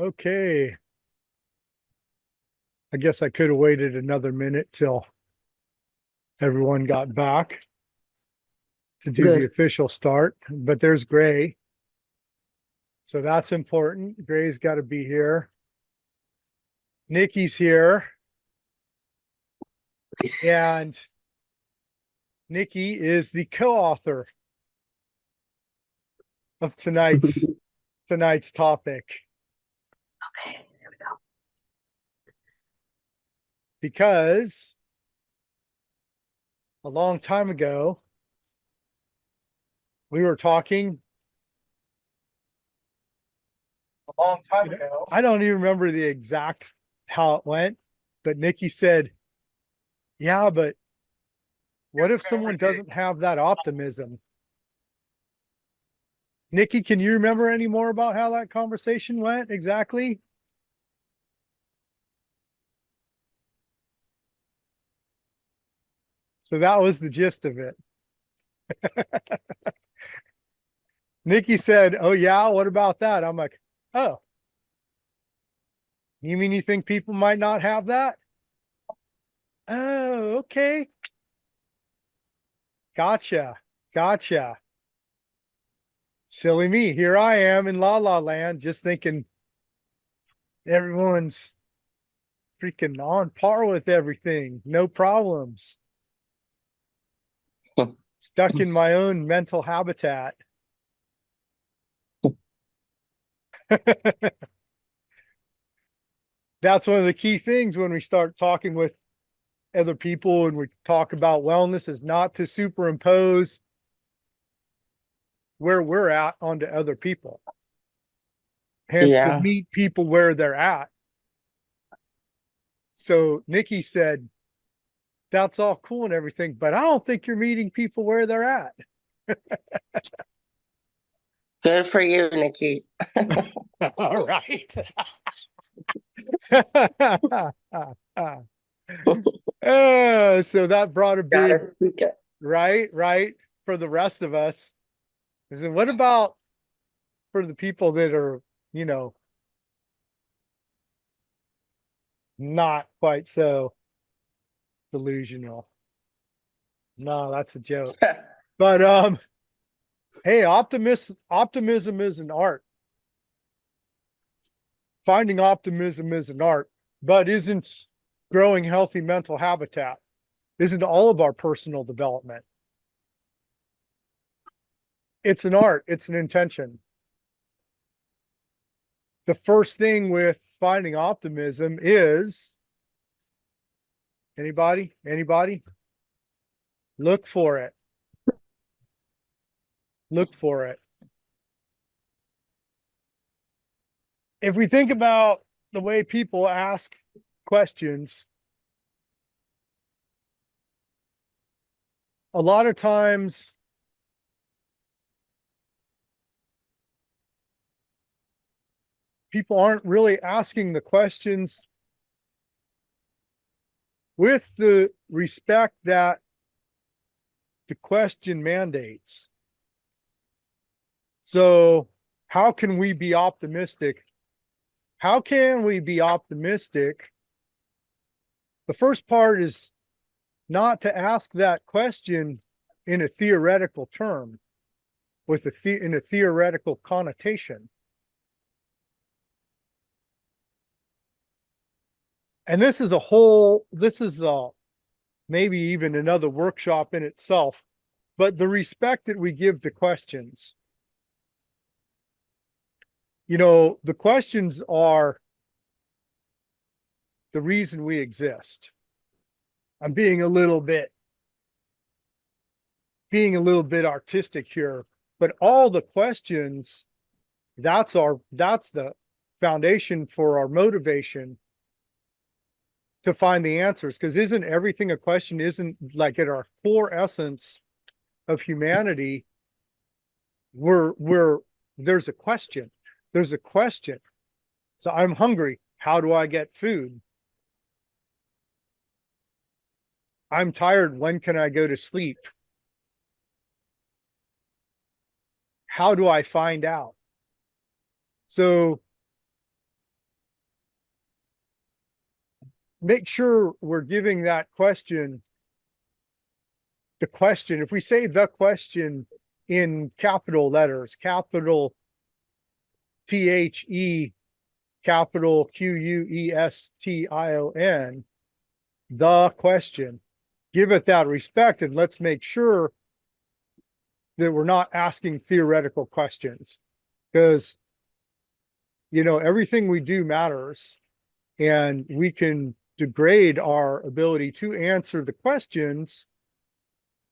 Okay. I guess I could have waited another minute till everyone got back to do the Good. official start, but there's Gray. So that's important. Gray's got to be here. Nikki's here. And Nikki is the co-author of tonight's topic. Okay, there we go. Because a long time ago, we were talking. A long time ago. I don't even remember the exact how it went, but Nikki said, yeah, but what if someone doesn't have that optimism? Nikki, can you remember any more about how that conversation went exactly? So that was the gist of it. Nikki said, oh, yeah, what about that? I'm like, oh, you mean you think people might not have that? Oh, okay. Gotcha. Silly me. Here I am in La La Land just thinking everyone's freaking on par with everything. No problems. Stuck in my own mental habitat. That's one of the key things when we start talking with other people and we talk about wellness is not to superimpose where we're at onto other people. Hence to meet people where they're at. So Nikki said, that's all cool and everything, but I don't think you're meeting people where they're at. Good for you, Nikki. All right. So that brought a big, right, for the rest of us. So what about for the people that are, not quite so delusional? No, that's a joke. But hey, optimism is an art. Finding optimism is an art, but isn't growing healthy mental habitat, isn't all of our personal development. It's an art, it's an intention. The first thing with finding optimism is anybody? Look for it. Look for it. If we think about the way people ask questions, a lot of times people aren't really asking the questions with the respect that the question mandates. So how can we be optimistic? How can we be optimistic? The first part is not to ask that question in a theoretical term, in a theoretical connotation. And this is maybe even another workshop in itself, but the respect that we give to questions. The questions are the reason we exist. I'm being a little bit artistic here, but all the questions, that's the foundation for our motivation to find the answers. Because isn't everything a question? Isn't like at our core essence of humanity, there's a question. There's a question. So I'm hungry. How do I get food? I'm tired. When can I go to sleep? How do I find out? So make sure we're giving that question the question. If we say the question in capital letters, capital THE, capital QUESTION, the question, give it that respect, and let's make sure that we're not asking theoretical questions, because everything we do matters, and we can degrade our ability to answer the questions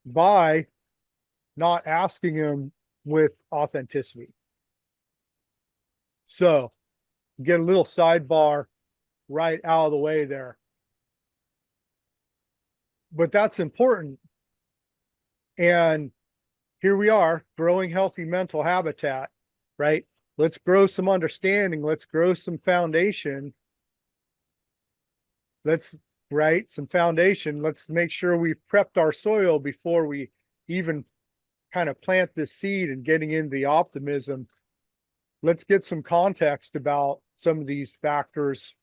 by not asking them with authenticity. So get a little sidebar right out of the way there. But that's important. And here we are, growing healthy mental habitat, right? Let's grow some understanding. Let's grow some foundation. Let's some foundation. Let's make sure we've prepped our soil before we even kind of plant this seed and getting into the optimism. Let's get some context about some of these factors.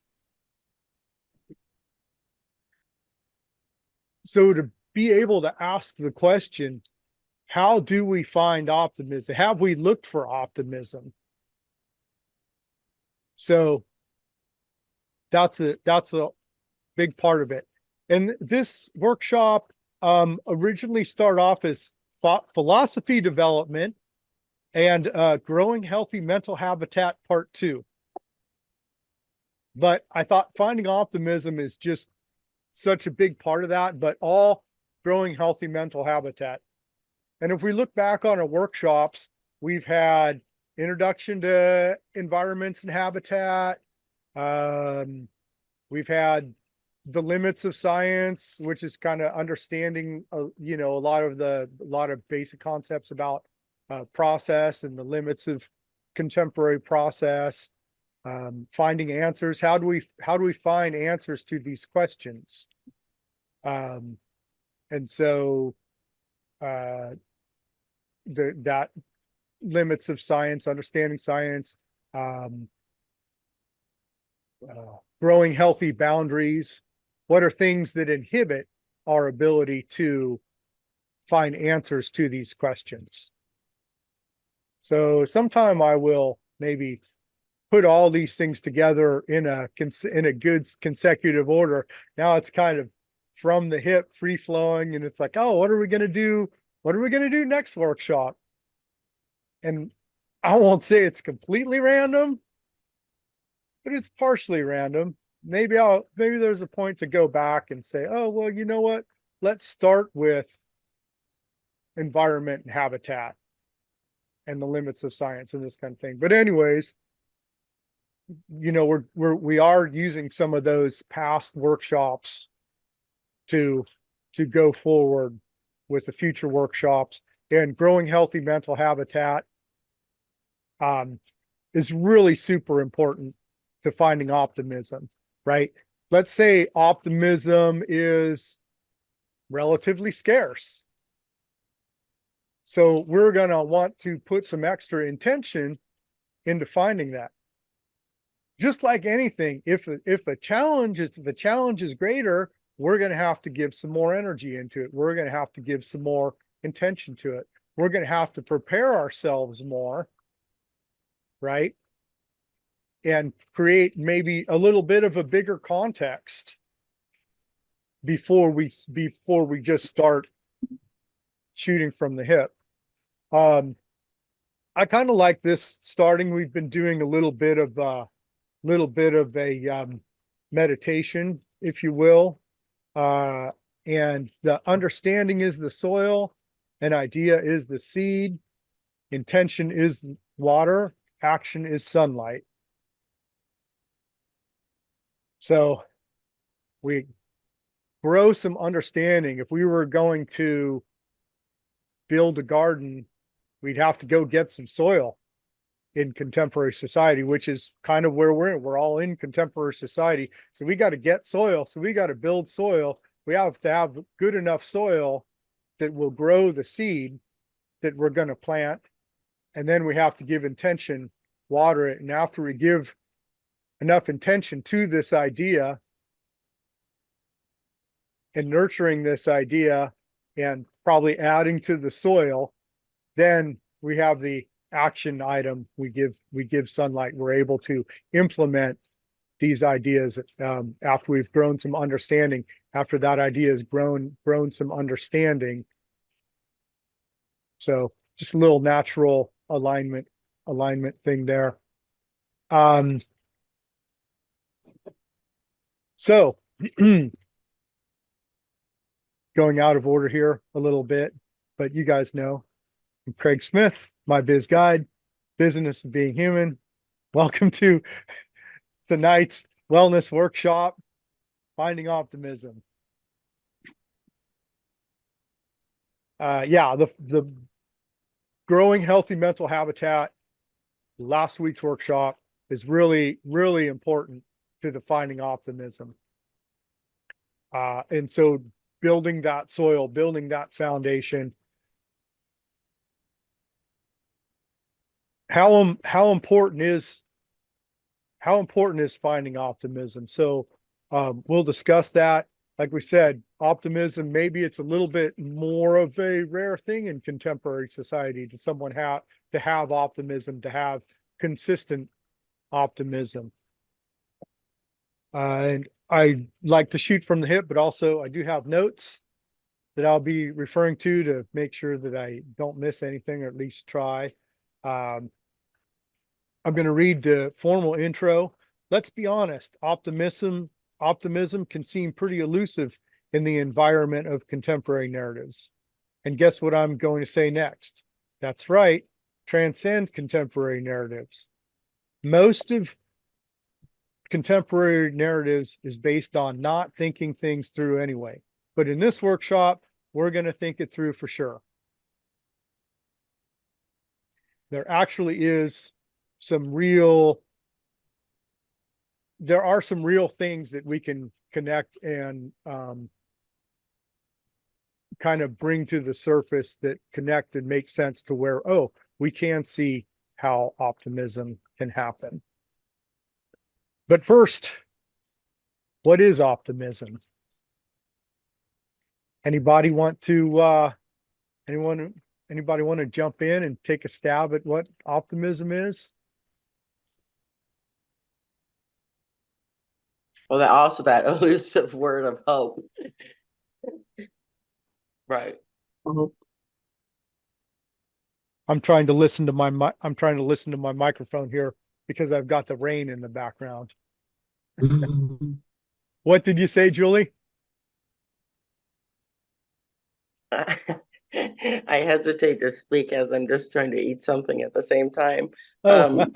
So to be able to ask the question, how do we find optimism? Have we looked for optimism? So that's a big part of it. And this workshop originally started off as philosophy development and growing healthy mental habitat part 2. But I thought finding optimism is just such a big part of that, but all growing healthy mental habitat. And if we look back on our workshops, we've had introduction to environments and habitat. We've had the limits of science, which is kind of understanding, a lot of basic concepts about process and the limits of contemporary process. Finding answers. How do we find answers to these questions? And so that limits of science, understanding science, growing healthy boundaries. What are things that inhibit our ability to find answers to these questions? So sometime I will maybe put all these things together in a good consecutive order. Now it's kind of from the hip, free flowing, and it's like, oh, what are we going to do? What are we going to do next workshop? And I won't say it's completely random, but it's partially random. Maybe there's a point to go back and say, oh, well, you know what? Let's start with environment and habitat and the limits of science and this kind of thing. But anyways, we are using some of those past workshops to go forward with the future workshops. And growing healthy mental habitat is really super important to finding optimism, right? Let's say optimism is relatively scarce. So we're going to want to put some extra intention into finding that. Just like anything, if the challenge is greater, we're going to have to give some more energy into it. We're going to have to give some more intention to it. We're going to have to prepare ourselves more, right? And create maybe a little bit of a bigger context before we just start shooting from the hip. I kind of like this starting. We've been doing a little bit of a meditation, if you will. And the understanding is the soil, an idea is the seed, intention is water, action is sunlight. So we grow some understanding. If we were going to build a garden, we'd have to go get some soil in contemporary society, which is kind of where we're all in contemporary society. So we got to get soil. So we got to build soil. We have to have good enough soil that will grow the seed that we're going to plant. And then we have to give intention, water it. And after we give enough intention to this idea, and nurturing this idea and probably adding to the soil, then we have the action item. We give sunlight. We're able to implement these ideas after we've grown some understanding. After that idea has grown some understanding. So just a little natural alignment thing there. So going out of order here a little bit, but you guys know I'm Craig Smith, MyBizGuide, Business of Being Human. Welcome to tonight's wellness workshop, Finding Optimism. The growing healthy mental habitat, last week's workshop, is really, really important to the Finding Optimism. And so building that soil, building that foundation. How important is finding optimism? So we'll discuss that. Like we said, optimism, maybe it's a little bit more of a rare thing in contemporary society to have optimism, to have consistent optimism. And I like to shoot from the hip, but also I do have notes that I'll be referring to make sure that I don't miss anything, or at least try. I'm going to read the formal intro. Let's be honest, optimism can seem pretty elusive in the environment of contemporary narratives. And guess what I'm going to say next? That's right, transcend contemporary narratives. Most of contemporary narratives is based on not thinking things through anyway. But in this workshop, we're going to think it through for sure. There actually is there are some real things that we can connect and kind of bring to the surface that connect and make sense to where, oh, we can see how optimism can happen. But first, what is optimism? Anybody want to jump in and take a stab at what optimism is? Well, that elusive word of hope. Right. I'm trying to listen to my microphone here because I've got the rain in the background. What did you say, Julie? I hesitate to speak as I'm just trying to eat something at the same time. Oh,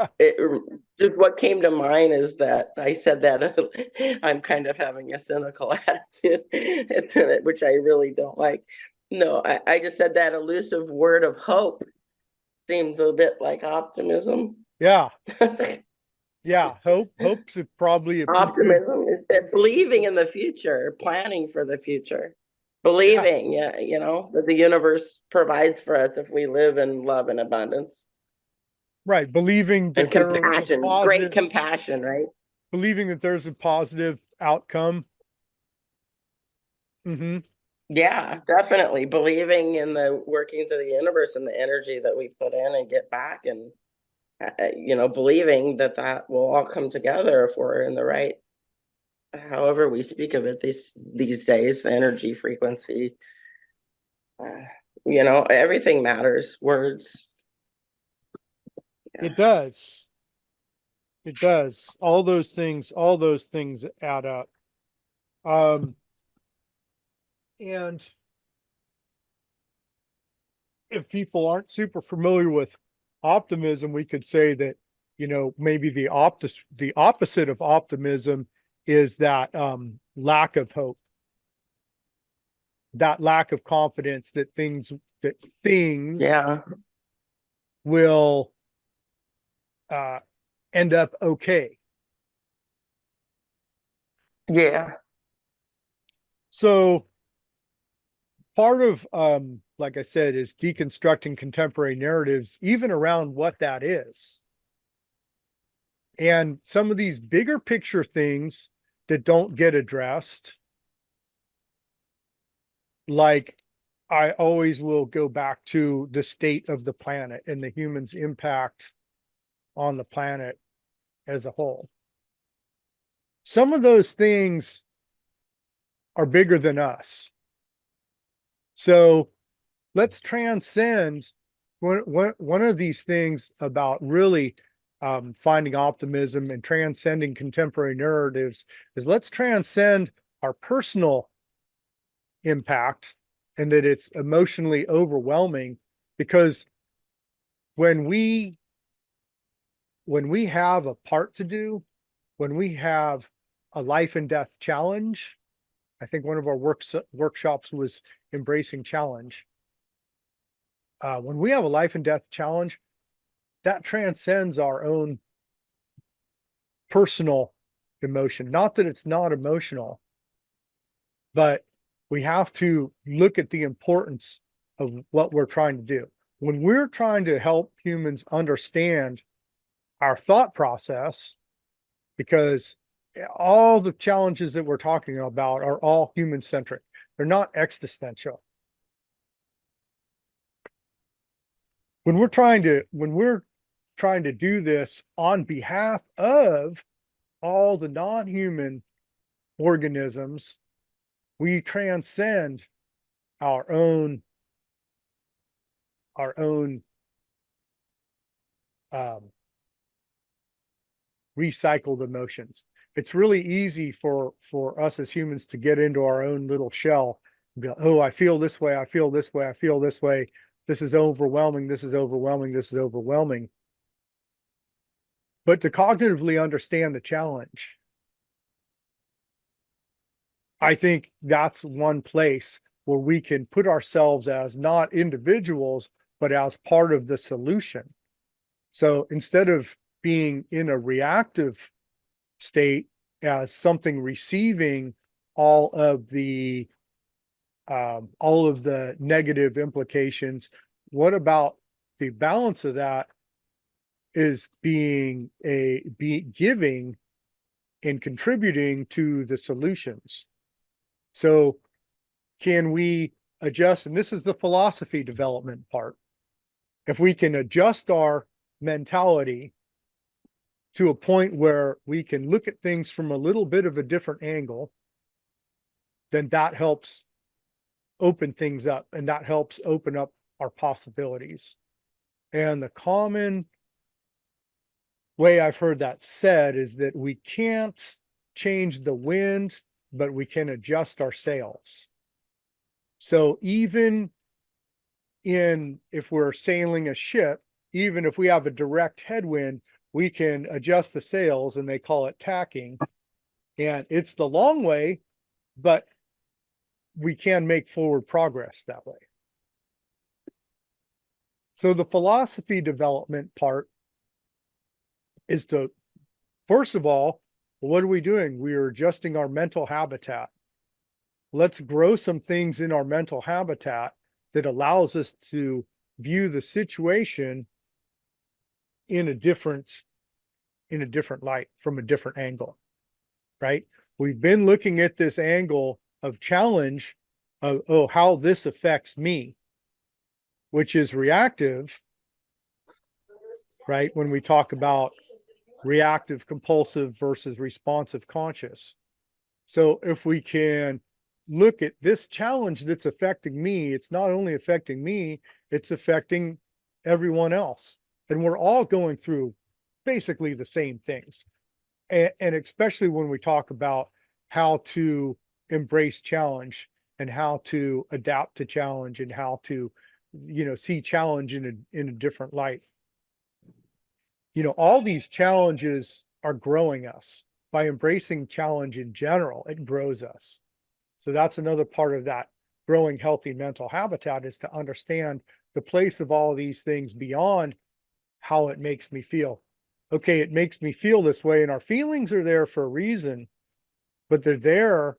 Just what came to mind is that I said that I'm kind of having a cynical attitude, which I really don't like. No, I just said that elusive word of hope seems a bit like optimism. yeah. Yeah, hope's probably a pretty good. Optimism is that believing in the future, planning for the future, believing, that the universe provides for us if we live in love and abundance. Right, believing And that there's a compassion, great positive, compassion, right? believing that there's a positive outcome. Yeah, definitely. Believing in the workings of the universe and the energy that we put in and get back, and believing that will all come together if we're in the right, however we speak of it these days, energy, frequency, everything matters. Words. It does. It does. All those things add up. And if people aren't super familiar with optimism, we could say that, maybe the opposite of optimism is that lack of hope, that lack of confidence that things Yeah. will end up okay. Yeah. So part of, like I said, is deconstructing contemporary narratives, even around what that is. And some of these bigger picture things that don't get addressed like I always will go back to the state of the planet and the human's impact on the planet as a whole. Some of those things are bigger than us. So let's transcend one of these things about really finding optimism and transcending contemporary narratives is let's transcend our personal impact and that it's emotionally overwhelming, because when we have a part to do, when we have a life and death challenge, I think one of our workshops was embracing challenge. When we have a life and death challenge, that transcends our own personal emotion. Not that it's not emotional, but we have to look at the importance of what we're trying to do. When we're trying to help humans understand our thought process, because all the challenges that we're talking about are all human centric. They're not existential. When we're trying to do this on behalf of all the non-human organisms, we transcend our own recycled emotions. It's really easy for us as humans to get into our own little shell and be like, oh, I feel this way, I feel this way, I feel this way. This is overwhelming, this is overwhelming, this is overwhelming. But to cognitively understand the challenge, I think that's one place where we can put ourselves as not individuals, but as part of the solution. So instead of being in a reactive state as something receiving all of the negative implications, what about the balance of that is being giving and contributing to the solutions? So can we adjust? And this is the philosophy development part. If we can adjust our mentality to a point where we can look at things from a little bit of a different angle, then that helps open things up, and that helps open up our possibilities. And the common way I've heard that said is that we can't change the wind, but we can adjust our sails. So even if we're sailing a ship, even if we have a direct headwind, we can adjust the sails, and they call it tacking. And it's the long way, but we can make forward progress that way. So the philosophy development part is to, first of all, what are we doing? We are adjusting our mental habitat. Let's grow some things in our mental habitat that allows us to view the situation in a different light, from a different angle, right? We've been looking at this angle of challenge of, oh, how this affects me, which is reactive, right? When we talk about reactive compulsive versus responsive conscious. So if we can look at this challenge that's affecting me, it's not only affecting me, it's affecting everyone else. And we're all going through basically the same things. And especially when we talk about how to embrace challenge and how to adapt to challenge and how to, see challenge in a different light. All these challenges are growing us. By embracing challenge in general, it grows us. So that's another part of that growing healthy mental habitat, is to understand the place of all of these things beyond how it makes me feel. Okay, it makes me feel this way, and our feelings are there for a reason, but they're there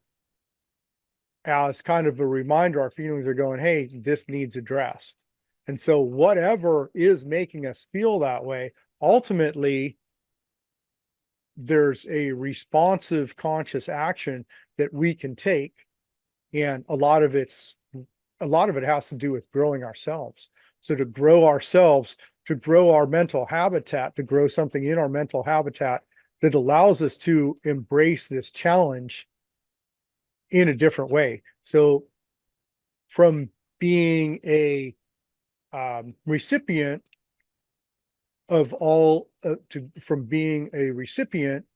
as kind of a reminder. Our feelings are going, hey, this needs addressed. And so whatever is making us feel that way, ultimately, there's a responsive conscious action that we can take. And a lot of it's a lot of it has to do with growing ourselves. So to grow ourselves, to grow our mental habitat, to grow something in our mental habitat that allows us to embrace this challenge in a different way. So from being a recipient of all from being a recipient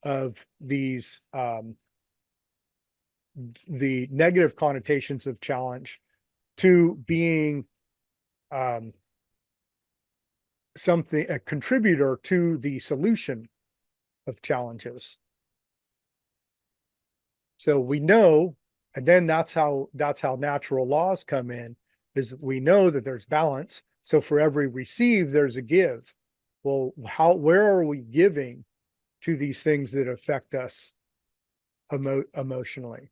of these the negative connotations of challenge to being a contributor to the solution of challenges. So we know, and then that's how natural laws come in, is we know that there's balance. So for every receive, there's a give. Well, where are we giving to these things that affect us emotionally?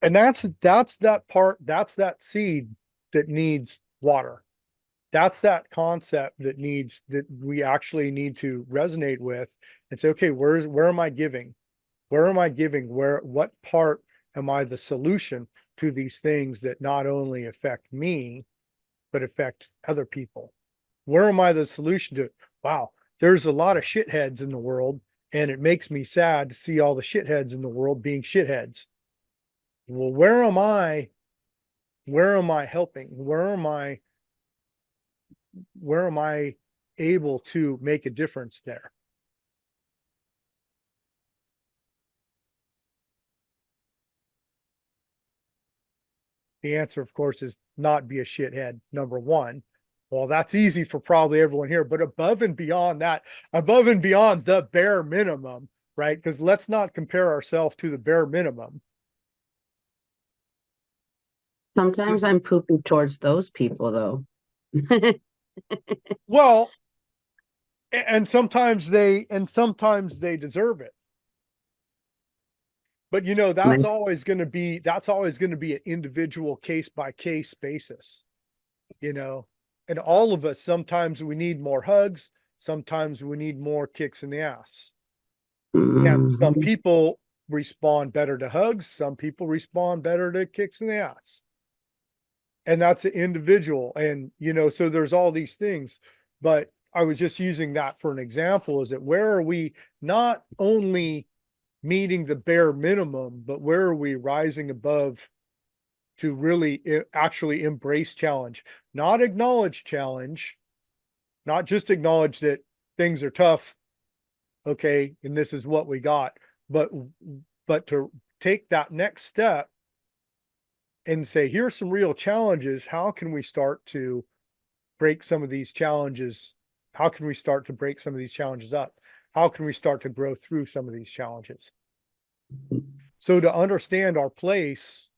And that's that seed that needs water. That's that concept that we actually need to resonate with and say, okay, where am I giving? Where am I giving? What part am I the solution to these things that not only affect me, but affect other people? Where am I the solution to it? Wow, there's a lot of shitheads in the world, and it makes me sad to see all the shitheads in the world being shitheads. Well, where am I helping? Where am I able to make a difference there? The answer, of course, is not be a shithead, number one. Well, that's easy for probably everyone here, but above and beyond that, above and beyond the bare minimum, right? Because let's not compare ourselves to the bare minimum. Sometimes I'm poopy towards those people, though. Well, and sometimes they deserve it. But you know, that's always going to be an individual case by case basis, you know. And all of us, sometimes we need more hugs, sometimes we need more kicks in the ass. And some people respond better to hugs, some people respond better to kicks in the ass. And that's an individual. And, you know, so there's all these things. But I was just using that for an example, is that where are we not only meeting the bare minimum, but where are we rising above to really actually embrace challenge, not acknowledge challenge, not just acknowledge that things are tough, okay, and this is what we got, but to take that next step and say, here's some real challenges. How can we start to break some of these challenges? How can we start to break some of these challenges up? How can we start to grow through some of these challenges? So to understand our place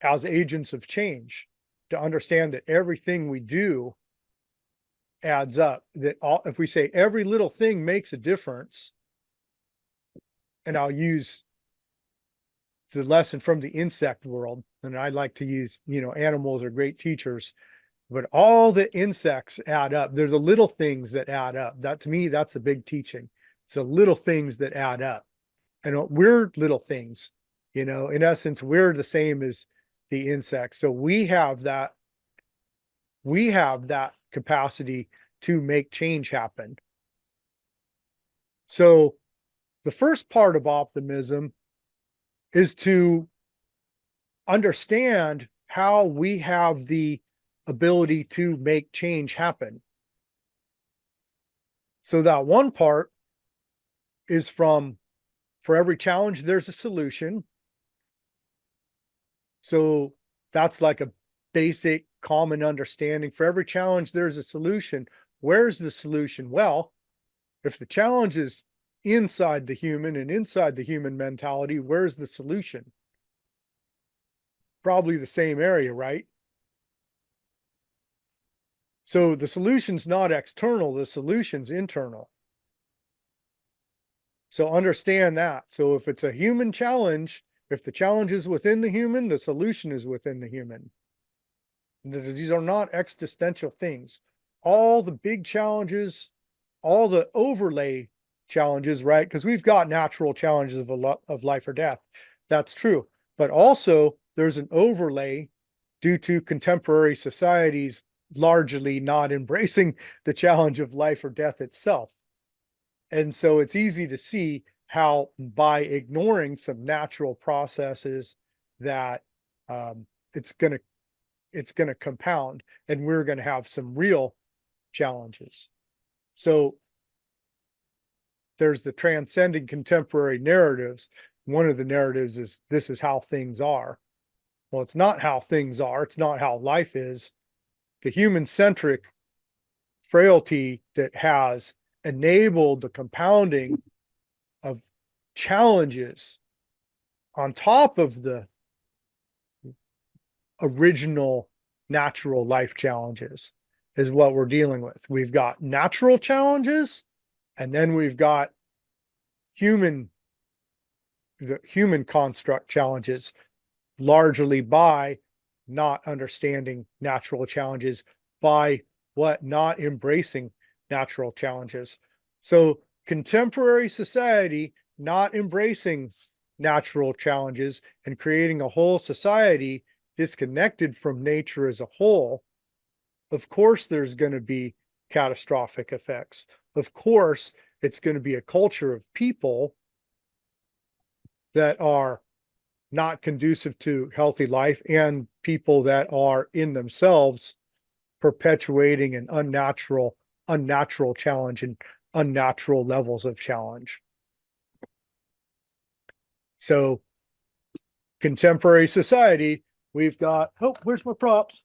as agents of change, to understand that everything we do adds up, that if we say every little thing makes a difference, and I'll use the lesson from the insect world, and I like to use, you know, animals are great teachers, but all the insects add up. They're the little things that add up. That, to me, that's a big teaching. It's the little things that add up. And we're little things, you know, in essence, we're the same as the insects. So we have that capacity to make change happen. So the first part of optimism is to understand how we have the ability to make change happen. So that one part is for every challenge, there's a solution. So that's like a basic common understanding. For every challenge, there's a solution. Where's the solution? Well, if the challenge is inside the human and inside the human mentality, where's the solution? Probably the same area, right? So the solution's not external, the solution's internal. So understand that. So if it's a human challenge, if the challenge is within the human, the solution is within the human. These are not existential things. All the big challenges, all the overlay challenges, right? Because we've got natural challenges of life or death. That's true. But also there's an overlay due to contemporary societies largely not embracing the challenge of life or death itself. And so it's easy to see how by ignoring some natural processes that it's going to compound, and we're going to have some real challenges. So there's the transcending contemporary narratives. One of the narratives is this is how things are. Well, it's not how things are. It's not how life is. The human-centric frailty that has enabled the compounding of challenges on top of the original natural life challenges is what we're dealing with. We've got natural challenges, and then we've got the human construct challenges, largely by not understanding natural challenges, by not embracing natural challenges. So contemporary society not embracing natural challenges and creating a whole society disconnected from nature as a whole, of course there's going to be catastrophic effects. Of course, it's going to be a culture of people that are not conducive to healthy life, and people that are in themselves perpetuating an unnatural challenge and unnatural levels of challenge. So contemporary society, we've got, oh, where's my props?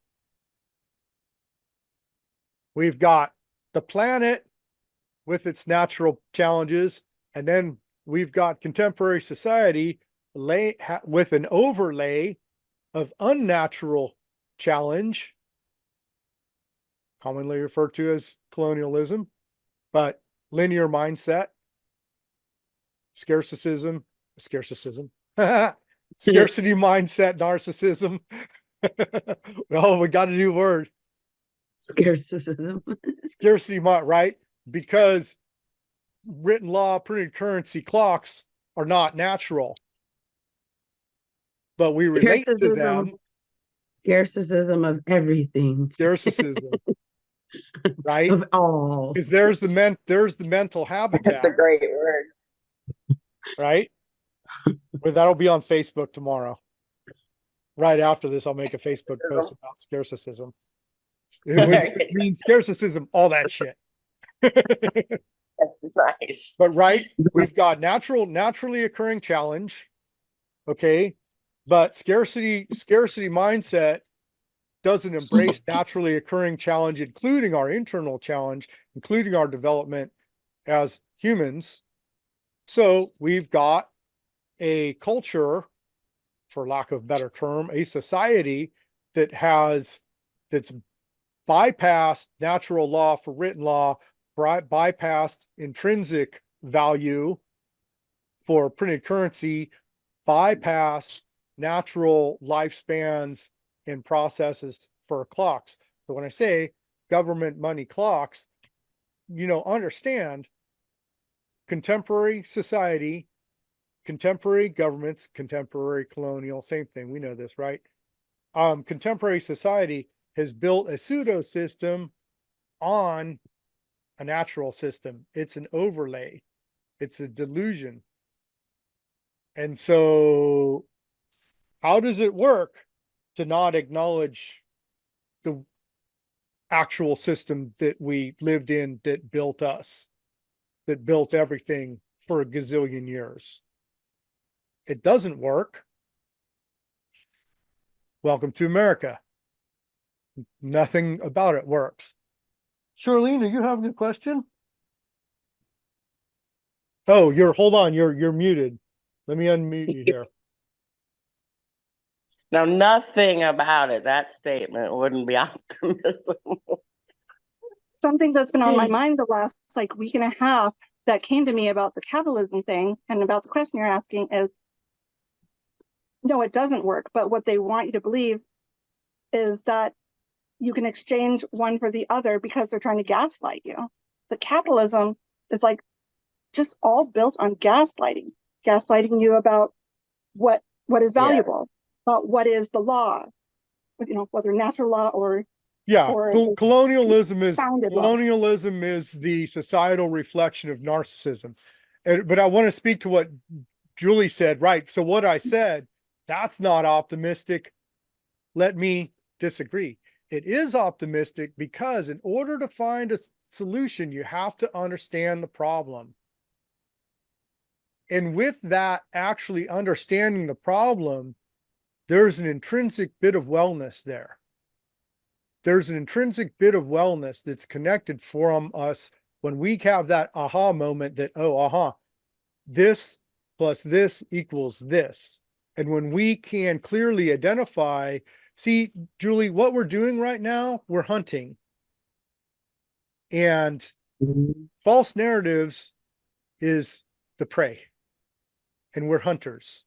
We've got the planet with its natural challenges, and then we've got contemporary society with an overlay of unnatural challenge, commonly referred to as colonialism, but linear mindset, scarcity mindset, narcissism. Well, we got a new word. Scarcity. Scarcity, right? Because written law, printed currency, clocks are not natural, but we relate to them. Scarcity of everything. Scarcity, right? Of all. Because there's the mental habitat. That's a great word. Right? Well, that'll be on Facebook tomorrow. Right after this, I'll make a Facebook post about scarcicism. It means scarcicism, all that shit. That's nice. But right, we've got naturally occurring challenge. Okay. But scarcity mindset doesn't embrace naturally occurring challenge, including our internal challenge, including our development as humans. So we've got a culture, for lack of a better term, a society that's bypassed natural law for written law, bypassed intrinsic value for printed currency, bypassed natural lifespans and processes for clocks. So when I say government money clocks, understand contemporary society, contemporary governments, contemporary colonial, same thing. We know this, right? Contemporary society has built a pseudo system on a natural system. It's an overlay. It's a delusion. And so how does it work to not acknowledge the actual system that we lived in, that built us, that built everything for a gazillion years? It doesn't work. Welcome to America. Nothing about it works. Charlene, are you having a question? Oh, hold on, you're muted. Let me unmute you here. Now, nothing about it, that statement wouldn't be optimism. Something that's been on my mind the last week and a half that came to me about the capitalism thing and about the question you're asking is, no, it doesn't work. But what they want you to believe is that you can exchange one for the other because they're trying to gaslight you. The capitalism is like just all built on gaslighting you about what is Yeah. valuable, about what is the law, whether natural law or Yeah, the colonialism is founded law. the societal reflection of narcissism. But I want to speak to what Julie said, right? So what I said, that's not optimistic. Let me disagree. It is optimistic because in order to find a solution, you have to understand the problem. And with that, actually understanding the problem, there's an intrinsic bit of wellness there. There's an intrinsic bit of wellness that's connected from us when we have that aha moment that, oh, this plus this equals this. And when we can clearly identify, see, Julie, what we're doing right now, we're hunting. And false narratives is the prey. And we're hunters.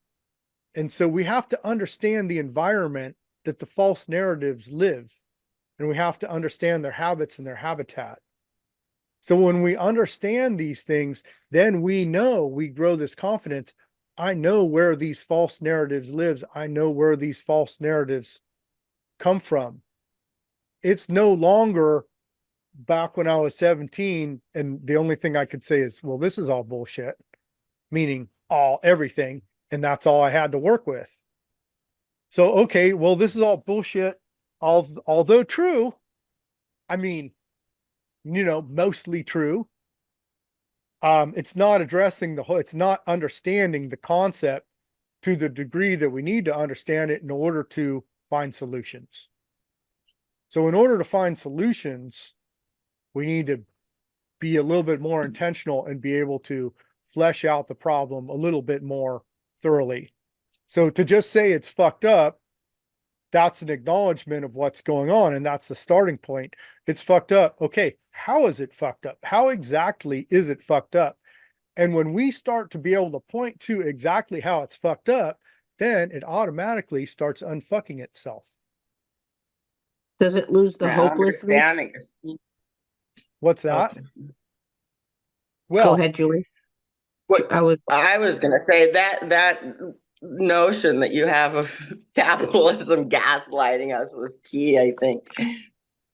And so we have to understand the environment that the false narratives live. And we have to understand their habits and their habitat. So when we understand these things, then we grow this confidence. I know where these false narratives lives. I know where these false narratives come from. It's no longer back when I was 17 and the only thing I could say is, well, this is all bullshit, meaning everything. And that's all I had to work with. So, okay, well, this is all bullshit. Although true, I mean, mostly true. It's not addressing it's not understanding the concept to the degree that we need to understand it in order to find solutions. So in order to find solutions, we need to be a little bit more intentional and be able to flesh out the problem a little bit more thoroughly. So to just say it's fucked up, that's an acknowledgement of what's going on. And that's the starting point. It's fucked up. Okay. How is it fucked up? How exactly is it fucked up? And when we start to be able to point to exactly how it's fucked up, then it automatically starts unfucking itself. Does it lose the hopelessness? Understanding is- What's that? Go Well, ahead, Julie. What I was I was gonna say that notion that you have of capitalism gaslighting us was key, I think.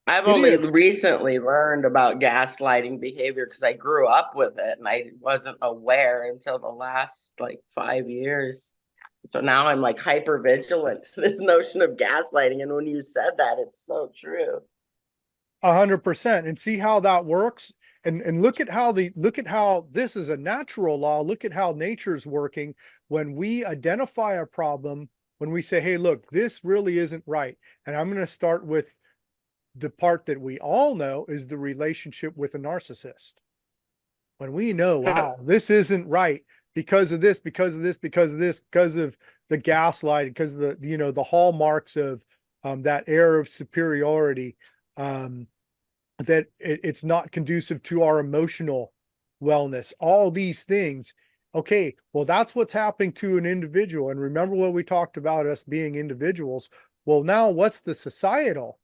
I've It only is. recently learned about gaslighting behavior because I grew up with it and I wasn't aware until the last 5 years. So now I'm hyper vigilant to this notion of gaslighting. And when you said that, it's so true. 100%. And see how that works. And look at how this is a natural law. Look at how nature's working. When we identify a problem, when we say, hey, look, this really isn't right. And I'm going to start with the part that we all know is the relationship with a narcissist. When we know, wow, this isn't right because of this, because of this, because of this, because of the gaslight, because of the hallmarks of that air of superiority, that it's not conducive to our emotional wellness, all these things. Okay, well, that's what's happening to an individual. And remember what we talked about us being individuals. Well, now what's the societal?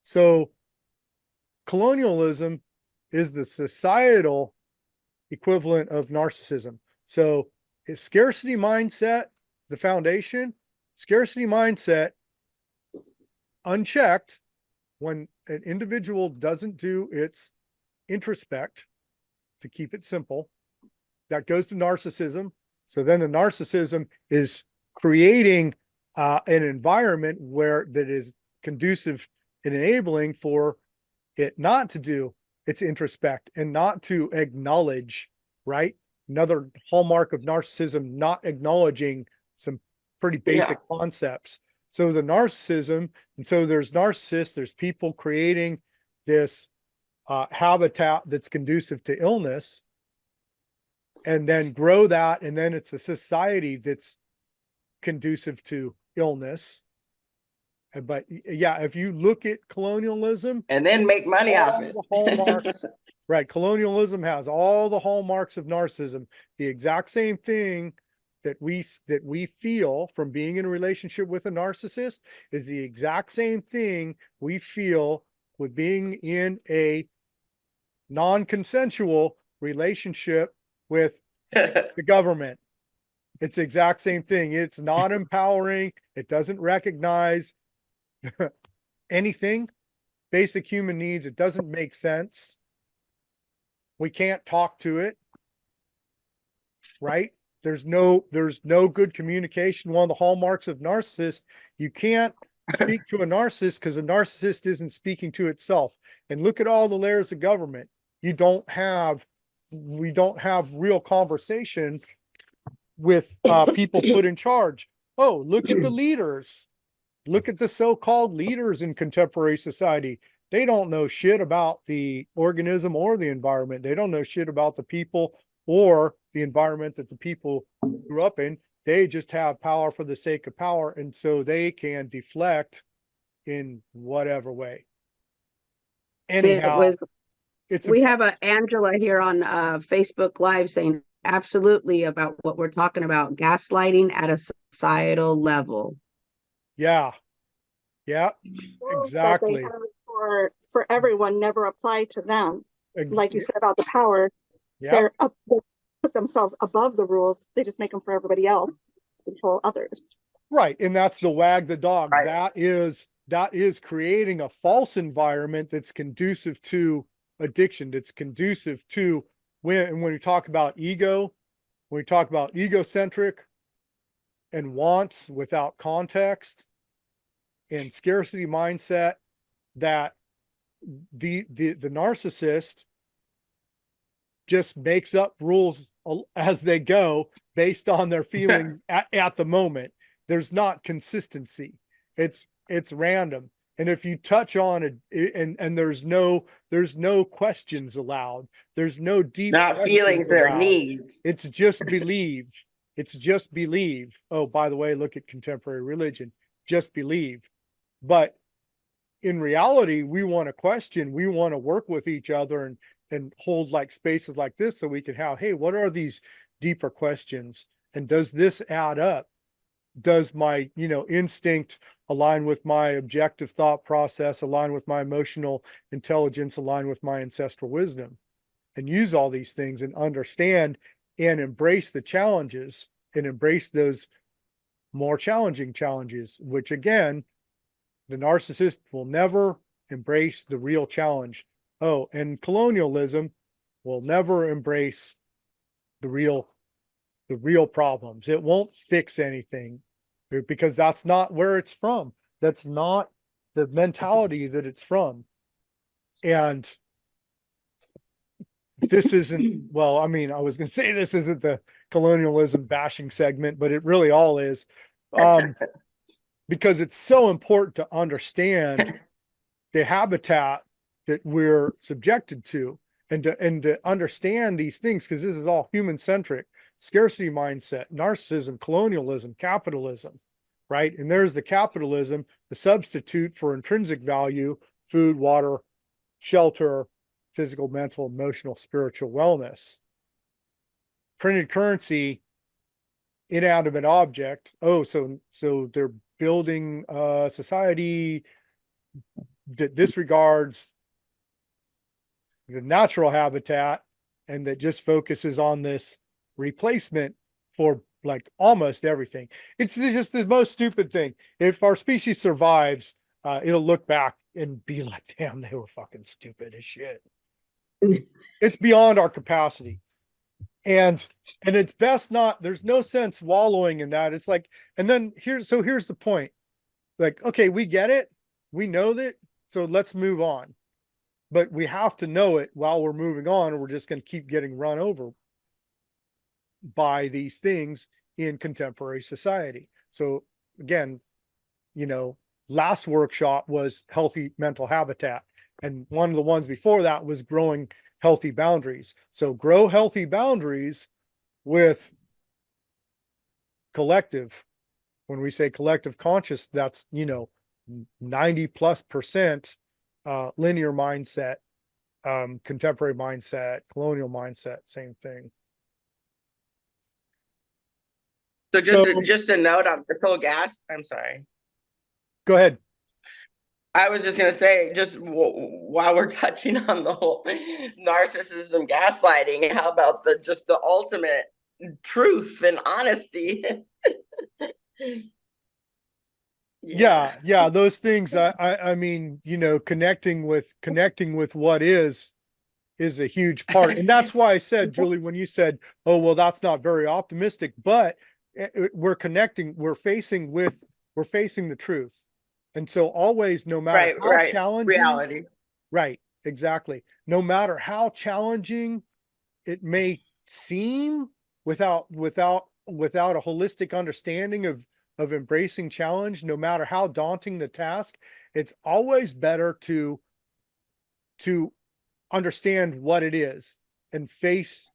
So colonialism is the societal equivalent of narcissism. So it's scarcity mindset, the foundation, scarcity mindset unchecked. When an individual doesn't do its introspect, to keep it simple, that goes to narcissism. So then the narcissism is creating an environment that is conducive and enabling for it not to do its introspect and not to acknowledge, right? Another hallmark of narcissism, not acknowledging some pretty basic concepts. So the narcissism, and so there's narcissists, there's people creating this habitat that's conducive to illness, and then grow that, and then it's a society that's conducive to illness. But yeah, if you look at colonialism, And then make money off it. the hallmarks, right? Colonialism has all the hallmarks of narcissism. The exact same thing that we feel from being in a relationship with a narcissist is the exact same thing we feel with being in a non-consensual relationship with the government. It's the exact same thing. It's not empowering. It doesn't recognize anything, basic human needs. It doesn't make sense. We can't talk to it, right? There's no good communication. One of the hallmarks of narcissists, you can't speak to a narcissist because a narcissist isn't speaking to itself. And look at all the layers of government. We don't have real conversation with people put in charge. Oh, look at the leaders. Look at the so-called leaders in contemporary society. They don't know shit about the organism or the environment. They don't know shit about the people or the environment that the people grew up in. They just have power for the sake of power. And so they can deflect in whatever way. Anyhow, we have a Angela here on Facebook Live saying absolutely about what we're talking about, gaslighting at a societal level. Yeah, exactly. That they have for everyone never apply to them. Like you said about the power, they put themselves above the rules. They just make them for everybody else, control others. Right, and that's the wag the dog. Right. That is creating a false environment that's conducive to addiction. That's conducive to when we talk about ego, when we talk about egocentric and wants without context and scarcity mindset, that the narcissist just makes up rules as they go based on their feelings at the moment. There's not consistency. It's random. And if you touch on it and there's no questions allowed, there's no deep Not feelings or needs. It's just believe. It's just believe. Oh, by the way, look at contemporary religion. Just believe. But in reality, we want to question, we want to work with each other and hold like spaces like this so we can have, hey, what are these deeper questions? And does this add up? Does my, instinct align with my objective thought process, align with my emotional intelligence, align with my ancestral wisdom? And use all these things and understand and embrace the challenges and embrace those more challenging challenges, which again, the narcissist will never embrace the real challenge. Oh, and colonialism will never embrace the real problems. It won't fix anything because that's not where it's from. That's not the mentality that it's from. And this isn't, well, I mean, I was going to say this isn't the colonialism bashing segment, but it really all is. Because it's so important to understand the habitat that we're subjected to and to understand these things, because this is all human centric: scarcity mindset, narcissism, colonialism, capitalism, right? And there's the capitalism, the substitute for intrinsic value: food, water, shelter, physical, mental, emotional, spiritual wellness. Printed currency, inanimate object. Oh, so they're building a society that disregards the natural habitat and that just focuses on this replacement for like almost everything. It's just the most stupid thing. If our species survives, it'll look back and be like, damn, they were fucking stupid as shit. It's beyond our capacity. And it's best not, there's no sense wallowing in that. It's like, and then here's the point. Like, okay, we get it. We know that. So let's move on. But we have to know it while we're moving on, or we're just going to keep getting run over by these things in contemporary society. So again, last workshop was healthy mental habitat. And one of the ones before that was growing healthy boundaries. So grow healthy boundaries with collective. When we say collective conscious, that's 90+% linear mindset, contemporary mindset, colonial mindset, same thing. So just a note on the full gas. I'm sorry. Go ahead. I was just gonna say, just while we're touching on the whole narcissism, gaslighting, how about just the ultimate truth and honesty? Yeah, those things. I mean, connecting with what is a huge part. And that's why I said, Julie, when you said, oh, well, that's not very optimistic, but we're connecting, we're facing the truth. And so always, no matter Right, how right. challenging, Reality. right, exactly. No matter how challenging it may seem, without a holistic understanding of embracing challenge, no matter how daunting the task, it's always better to understand what it is and face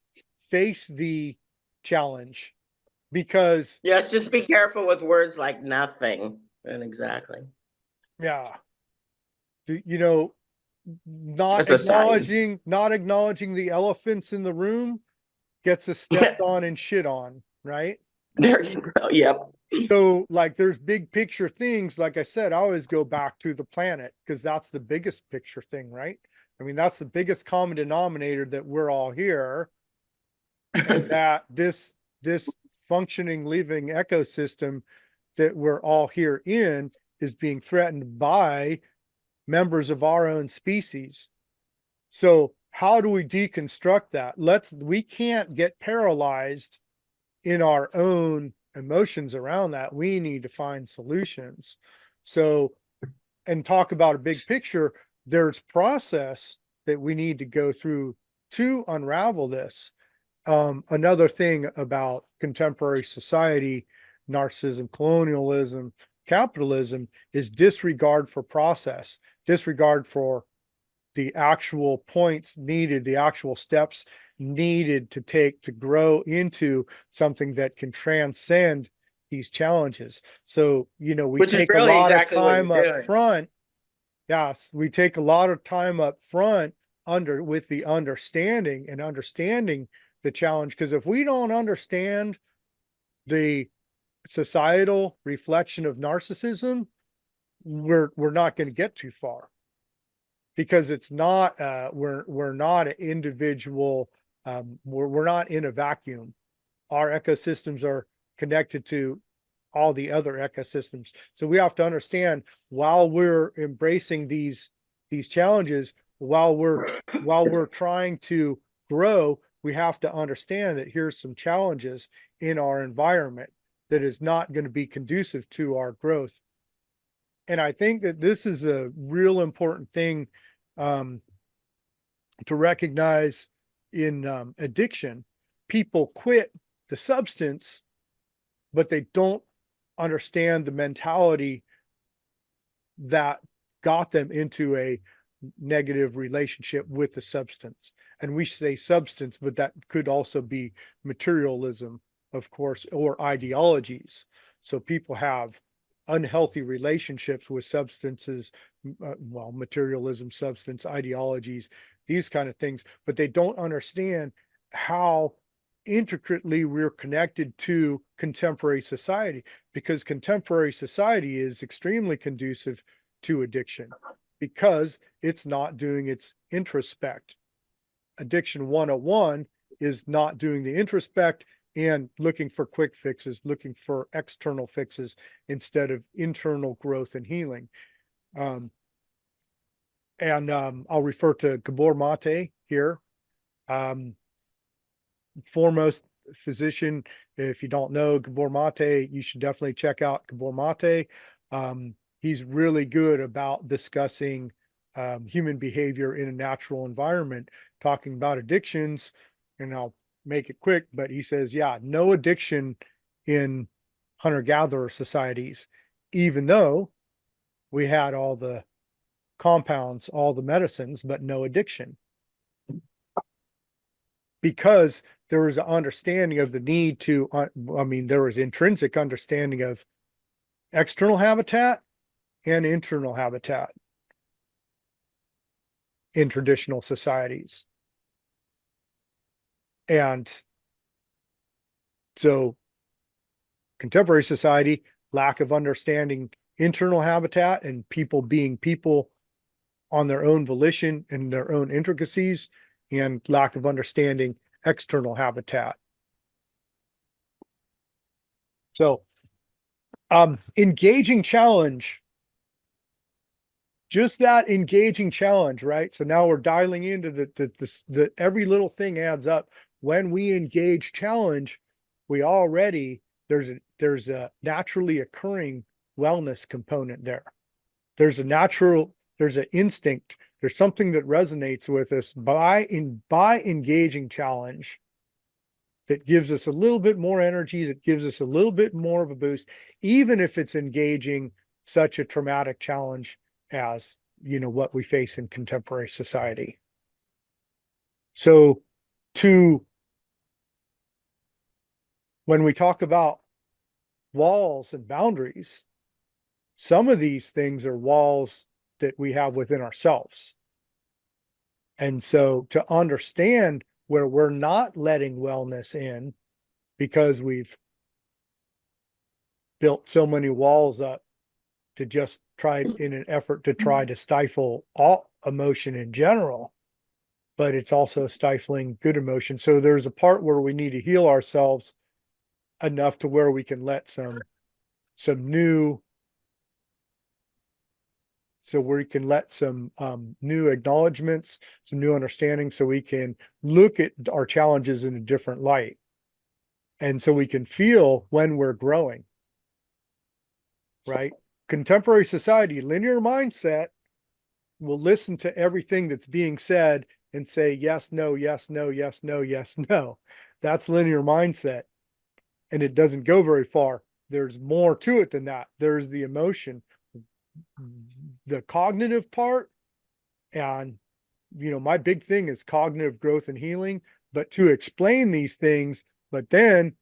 the challenge, because Yes, just be careful with words like nothing. And exactly. yeah, you know, That's a sign. not acknowledging the elephants in the room gets us stepped on and shit on, right? There you go. Yep. So like there's big picture things, like I said, I always go back to the planet because that's the biggest picture thing, right? I mean, that's the biggest common denominator, that we're all here, and that this functioning living ecosystem that we're all here in is being threatened by members of our own species. So how do we deconstruct that? We can't get paralyzed in our own emotions around that. We need to find solutions. So, and talk about a big picture, there's process that we need to go through to unravel this. Another thing about contemporary society, narcissism, colonialism, capitalism, is disregard for process, disregard for the actual points needed, the actual steps needed to take to grow into something that can transcend these challenges. So, we Which is take a really lot of exactly what time you're up doing. front. Yes, we take a lot of time up front with the understanding the challenge. Because if we don't understand the societal reflection of narcissism, we're not going to get too far, because it's not we're not an individual, we're not in a vacuum. Our ecosystems are connected to all the other ecosystems. So we have to understand, while we're embracing these challenges, while we're trying to grow, we have to understand that here's some challenges in our environment that is not going to be conducive to our growth. And I think that this is a real important thing um, to recognize in addiction. People quit the substance, but they don't understand the mentality that got them into a negative relationship with the substance. And we say substance, but that could also be materialism, of course, or ideologies. So people have unhealthy relationships with substances, well, materialism, substance, ideologies, these kind of things, but they don't understand how intricately we're connected to contemporary society, because contemporary society is extremely conducive to addiction because it's not doing its introspect. Addiction 101 is not doing the introspect and looking for quick fixes, looking for external fixes instead of internal growth and healing. I'll refer to Gabor Mate here. Foremost physician. If you don't know Gabor Mate, you should definitely check out Gabor Mate. He's really good about discussing human behavior in a natural environment, talking about addictions. And I'll make it quick, but he says, yeah, no addiction in hunter-gatherer societies, even though we had all the compounds, all the medicines, but no addiction. Because there was an understanding of the need to, there was intrinsic understanding of external habitat and internal habitat in traditional societies. And so contemporary society, lack of understanding internal habitat and people being people on their own volition and their own intricacies, and lack of understanding external habitat. So, engaging challenge, just that engaging challenge, right? So now we're dialing into the every little thing adds up. When we engage challenge, we already, there's a naturally occurring wellness component there. There's an instinct, there's something that resonates with us by engaging challenge that gives us a little bit more energy, that gives us a little bit more of a boost, even if it's engaging such a traumatic challenge as, what we face in contemporary society. So when we talk about walls and boundaries, some of these things are walls that we have within ourselves. And so to understand where we're not letting wellness in because we've built so many walls up to just try in an effort to try to stifle all emotion in general, but it's also stifling good emotion. So there's a part where we need to heal ourselves enough to where we can let some new new acknowledgments, some new understanding, so we can look at our challenges in a different light. And so we can feel when we're growing, right? Contemporary society, linear mindset, will listen to everything that's being said and say, yes, no, yes, no, yes, no, yes, no. That's linear mindset. And it doesn't go very far. There's more to it than that. There's the emotion, the cognitive part. And, my big thing is cognitive growth and healing, but to explain these things, but then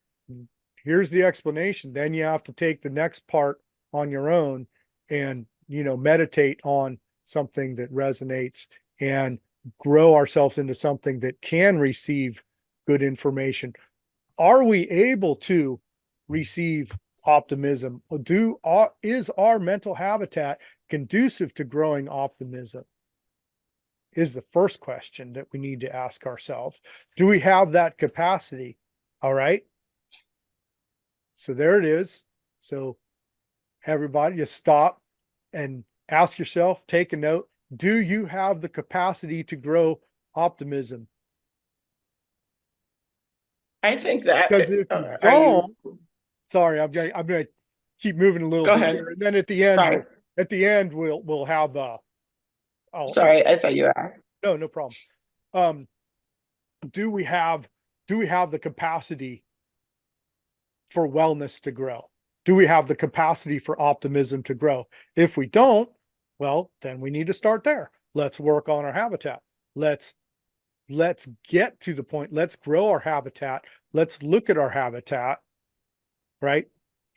here's the explanation. Then you have to take the next part on your own and, meditate on something that resonates and grow ourselves into something that can receive good information. Are we able to receive optimism? Is our mental habitat conducive to growing optimism? Is the first question that we need to ask ourselves. Do we have that capacity? All right. So there it is. So everybody just stop and ask yourself, take a note. Do you have the capacity to grow optimism? I think that Because if you are don't, you sorry, I'm gonna keep moving a little go bit ahead. here, and then at the end, Sorry. we'll have Sorry, I thought you were. no problem. Do we have the capacity for wellness to grow? Do we have the capacity for optimism to grow? If we don't, well, then we need to start there. Let's work on our habitat. Let's get to the point. Let's grow our habitat. Let's look at our habitat, right?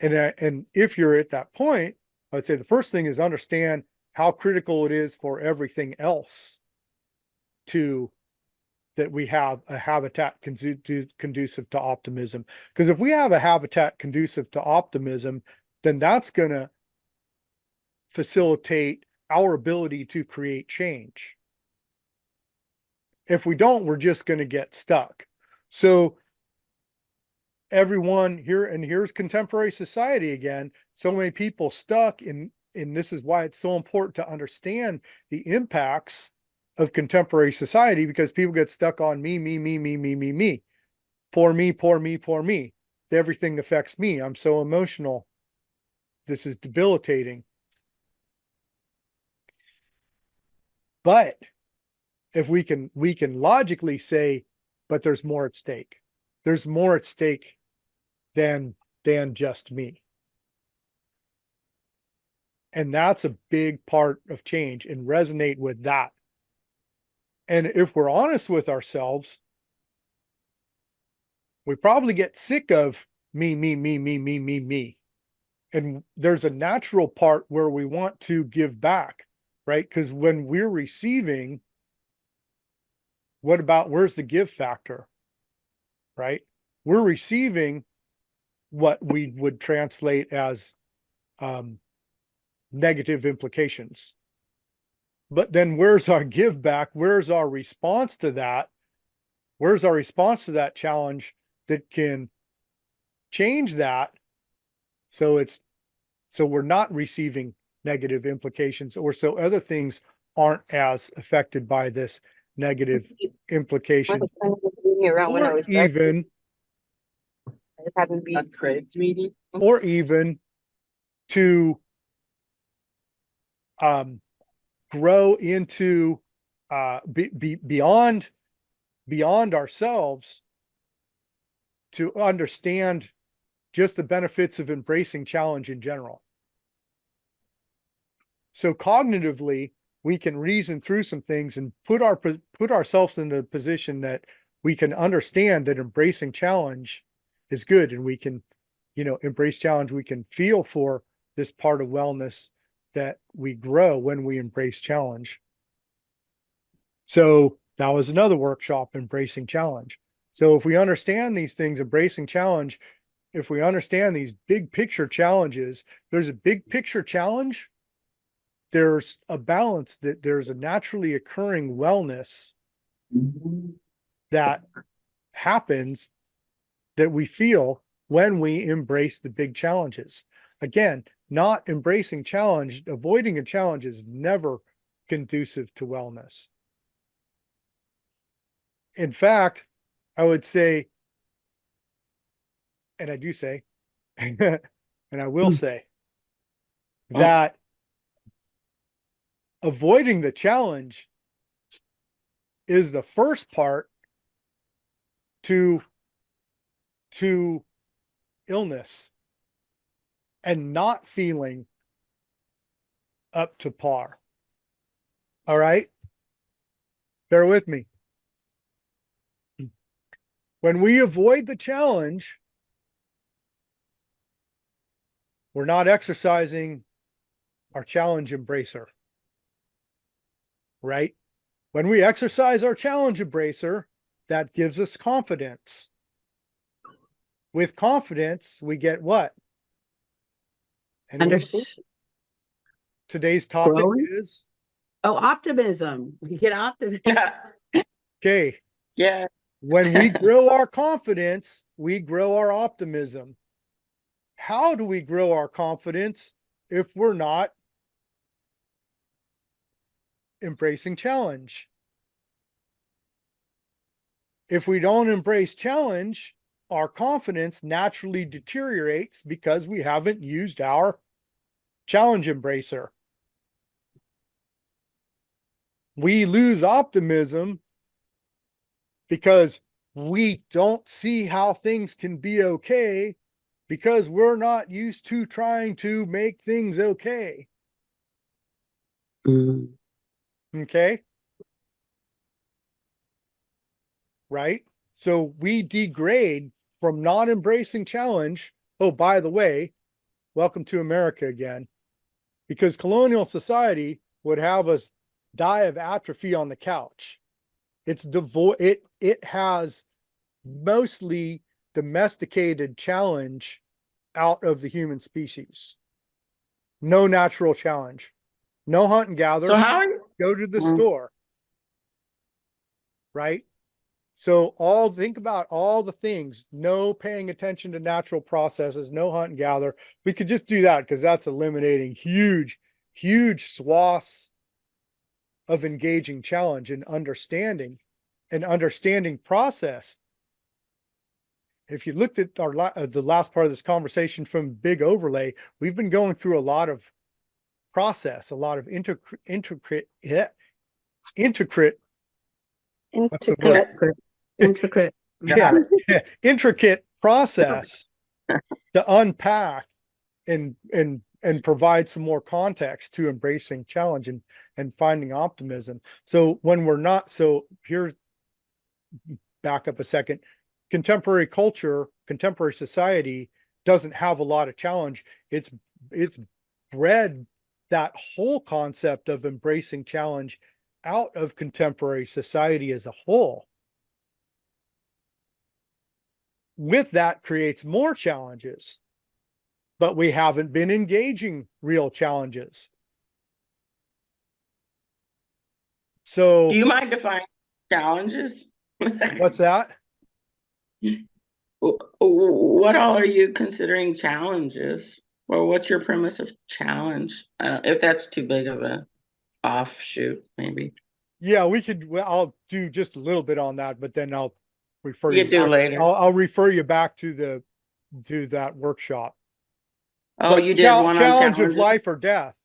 And if you're at that point, I'd say the first thing is understand how critical it is for everything else that we have a habitat conducive to optimism. Because if we have a habitat conducive to optimism, then that's going to facilitate our ability to create change. If we don't, we're just going to get stuck. So everyone here, and here's contemporary society again, so many people stuck in, and this is why it's so important to understand the impacts of contemporary society, because people get stuck on me. Poor me, poor me, poor me. Everything affects me. I'm so emotional. This is debilitating. But if we can logically say, but there's more at stake. There's more at stake than just me. And that's a big part of change, and resonate with that. And if we're honest with ourselves, we probably get sick of me. And there's a natural part where we want to give back, right? Because when we're receiving, where's the give factor, right? We're receiving what we would translate as negative implications. But then where's our give back? Where's our response to that? Where's our response to that challenge that can change that so we're not receiving negative implications, or so other things aren't as affected by this negative implication, or even or even to grow into beyond ourselves, to understand just the benefits of embracing challenge in general. So cognitively, we can reason through some things and put ourselves in a position that we can understand that embracing challenge is good, and we can, embrace challenge. We can feel for this part of wellness that we grow when we embrace challenge. So that was another workshop, embracing challenge. So if we understand these things, embracing challenge, if we understand these big picture challenges, there's a big picture challenge. There's a balance, that there's a naturally occurring wellness that happens, that we feel when we embrace the big challenges. Again, not embracing challenge, avoiding a challenge is never conducive to wellness. In fact, I would say, and I do say, and I will say, that avoiding the challenge is the first part to illness and not feeling up to par. All right? Bear with me. When we avoid the challenge, we're not exercising our challenge embracer, right? When we exercise our challenge embracer, that gives us confidence. With confidence, we get what? Today's topic Growing? is? Optimism. We get optimism. Okay. Yeah. When we grow our confidence, we grow our optimism. How do we grow our confidence if we're not embracing challenge? If we don't embrace challenge, our confidence naturally deteriorates because we haven't used our challenge embracer. We lose optimism because we don't see how things can be okay, because we're not used to trying to make things okay. Okay? Right? So we degrade from not embracing challenge. Oh, by the way, welcome to America again. Because colonial society would have us die of atrophy on the couch. It's devoid, it has mostly domesticated challenge out of the human species. No natural challenge. No hunt and gather. So how are you? Go to the store. Right? So think about all the things, no paying attention to natural processes, no hunt and gather. We could just do that because that's eliminating huge swaths of engaging challenge and understanding process. If you looked at the last part of this conversation from Big Overlay, we've been going through a lot of process, a lot of intricate intricate process to unpack and provide some more context to embracing challenge and finding optimism. So when we're not, so here, back up a second, contemporary culture, contemporary society doesn't have a lot of challenge. It's bred that whole concept of embracing challenge out of contemporary society as a whole. With that creates more challenges. but we haven't been engaging real challenges. So Do you mind defining challenges? what's that? What all are you considering challenges? Or what's your premise of challenge? If that's too big of a offshoot, maybe. Yeah, we could, well, I'll do just a little bit on that, but then I'll refer You you do back. later. I'll refer you back to that workshop. Oh, But you did one on challenge of challenges? life or death.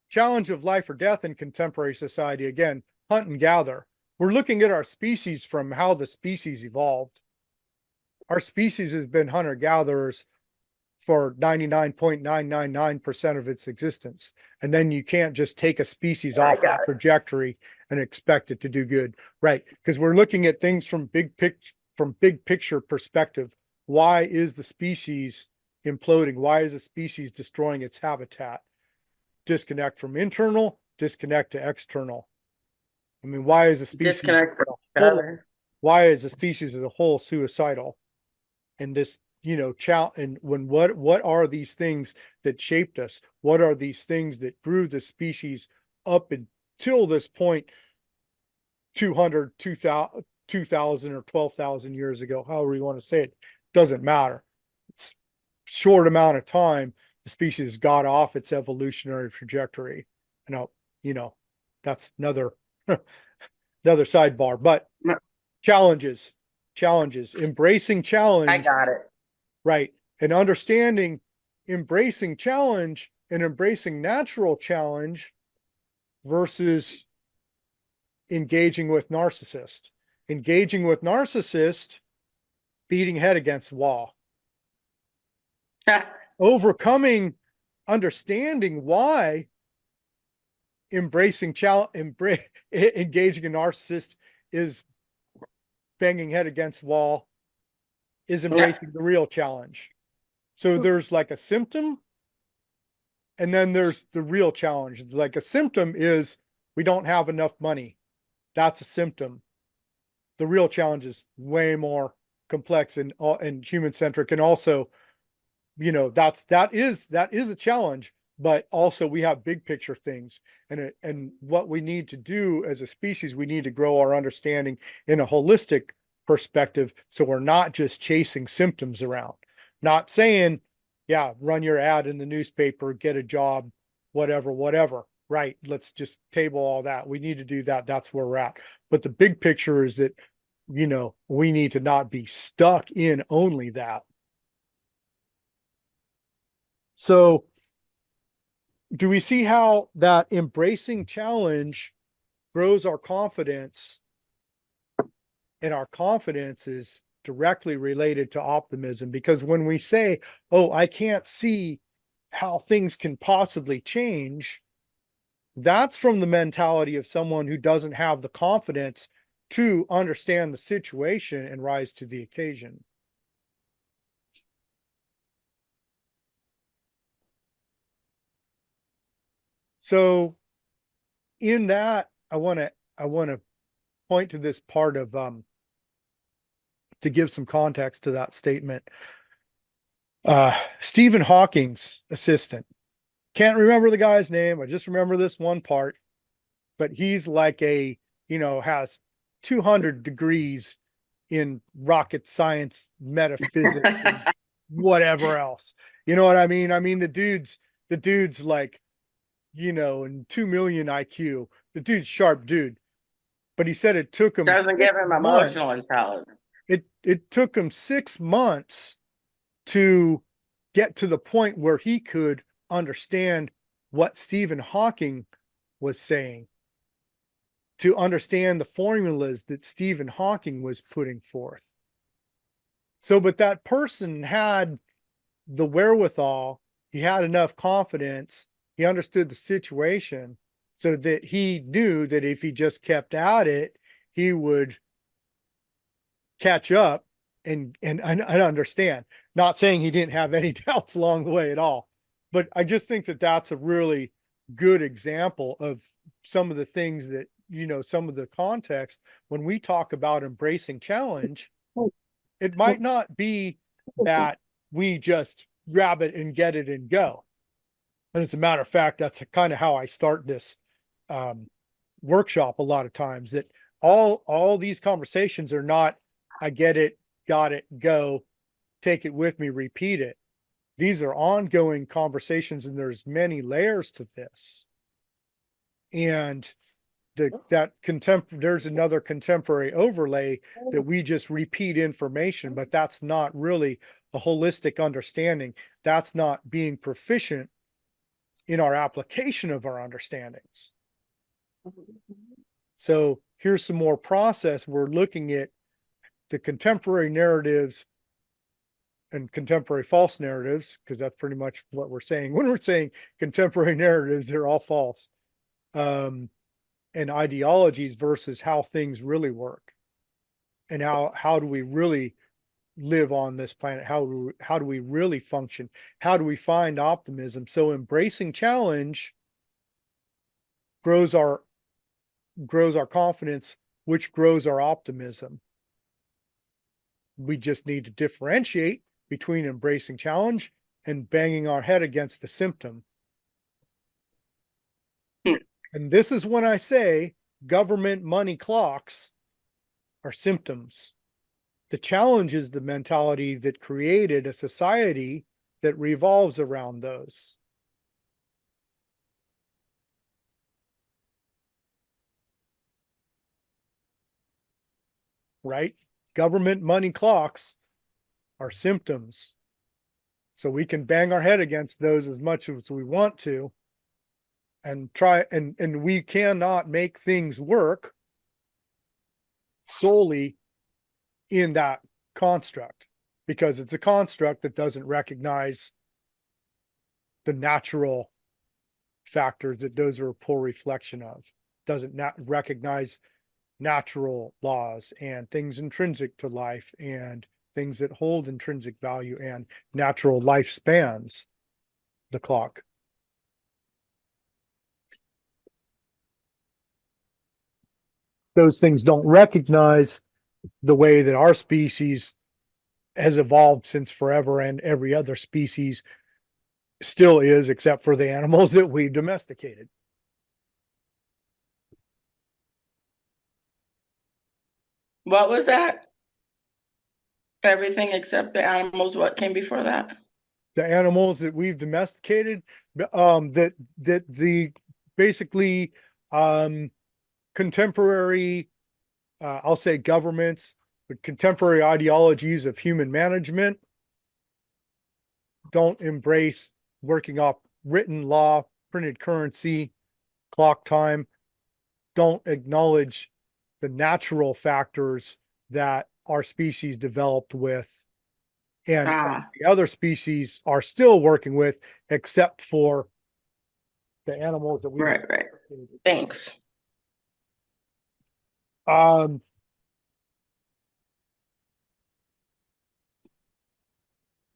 Challenge of life or death in contemporary society. Again, hunt and gather. We're looking at our species from how the species evolved. Our species has been hunter-gatherers for 99.999% of its existence. And then you can't just take a species off that trajectory and expect it to do good. Right. Because we're looking at things from big picture perspective. Why is the species imploding? Why is the species destroying its habitat? Disconnect from internal, disconnect to external. I mean, why is the species Disconnect from each other. why is the species as a whole suicidal? And this, and what are these things that shaped us? What are these things that grew the species up until this point 200, 2000 or 12,000 years ago, however you want to say it, doesn't matter. It's short amount of time the species got off its evolutionary trajectory. Now, that's another sidebar, but challenges, embracing challenge. I got it. Right. And understanding, embracing challenge and embracing natural challenge versus engaging with narcissist. Engaging with narcissist, beating head against wall. Overcoming, understanding why engaging a narcissist is banging head against wall, is embracing the real challenge. So there's like a symptom, and then there's the real challenge. Like a symptom is we don't have enough money. That's a symptom. The real challenge is way more complex and human centric, and also, that is a challenge. But also we have big picture things, and what we need to do as a species, we need to grow our understanding in a holistic perspective, so we're not just chasing symptoms around. Not saying, yeah, run your ad in the newspaper, get a job, whatever. Right. Let's just table all that. We need to do that. That's where we're at. But the big picture is that, we need to not be stuck in only that. So do we see how that embracing challenge grows our confidence? And our confidence is directly related to optimism, because when we say, oh, I can't see how things can possibly change, that's from the mentality of someone who doesn't have the confidence to understand the situation and rise to the occasion. So in that, I want to point to this part of, to give some context to that statement. Stephen Hawking's assistant, can't remember the guy's name. I just remember this one part, but he's like has 200 degrees in rocket science, metaphysics, and whatever else. You know what I mean? I mean, the dude's like, and 2 million IQ. The dude's sharp dude. But he said it took him Doesn't give him emotional months. intelligence. It took him 6 months to get to the point where he could understand what Stephen Hawking was saying, to understand the formulas that Stephen Hawking was putting forth. So, but that person had the wherewithal, he had enough confidence, he understood the situation, so that he knew that if he just kept at it, he would catch up and understand. Not saying he didn't have any doubts along the way at all, but I just think that that's a really good example of some of the things that, some of the context when we talk about embracing challenge. It might not be that we just grab it and get it and go. And as a matter of fact, that's kind of how I start this workshop a lot of times, that all these conversations are not, I get it, got it, go, take it with me, repeat it. These are ongoing conversations, and there's many layers to this. And there's another contemporary overlay that we just repeat information, but that's not really a holistic understanding. That's not being proficient in our application of our understandings. So here's some more process. We're looking at the contemporary narratives and contemporary false narratives, because that's pretty much what we're saying. When we're saying contemporary narratives, they're all false. And ideologies versus how things really work. And how do we really live on this planet? How do we really function? How do we find optimism? So embracing challenge grows our confidence, which grows our optimism. We just need to differentiate between embracing challenge and banging our head against the symptom. And this is when I say government money clocks are symptoms. The challenge is the mentality that created a society that revolves around those. Right? Government money clocks are symptoms. So we can bang our head against those as much as we want to, and try, and we cannot make things work solely in that construct, because it's a construct that doesn't recognize the natural factors that those are a poor reflection of, doesn't recognize natural laws and things intrinsic to life and things that hold intrinsic value and natural lifespans, the clock. Those things don't recognize the way that our species has evolved since forever, and every other species still is, except for the animals that we domesticated. What was that? Everything except the animals. What came before that? The animals that we've domesticated, that the basically contemporary, I'll say governments, but contemporary ideologies of human management don't embrace working off written law, printed currency, clock time, don't acknowledge the natural factors that our species developed with, and the other species are still working with, except for the animals that we right. Thanks.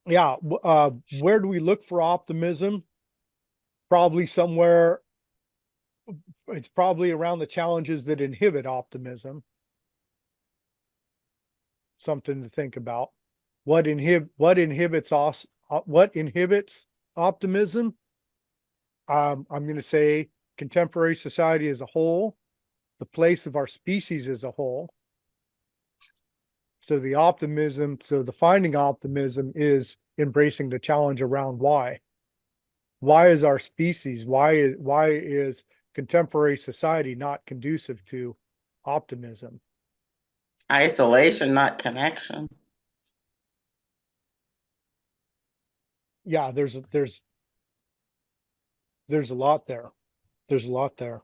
Yeah. Where do we look for optimism? Probably somewhere. It's probably around the challenges that inhibit optimism. Something to think about. What inhibits us? What inhibits optimism? I'm going to say contemporary society as a whole, the place of our species as a whole. So the finding optimism is embracing the challenge around why. Why is our species, why is contemporary society not conducive to optimism? Isolation, not connection. Yeah, there's a lot there. There's a lot there.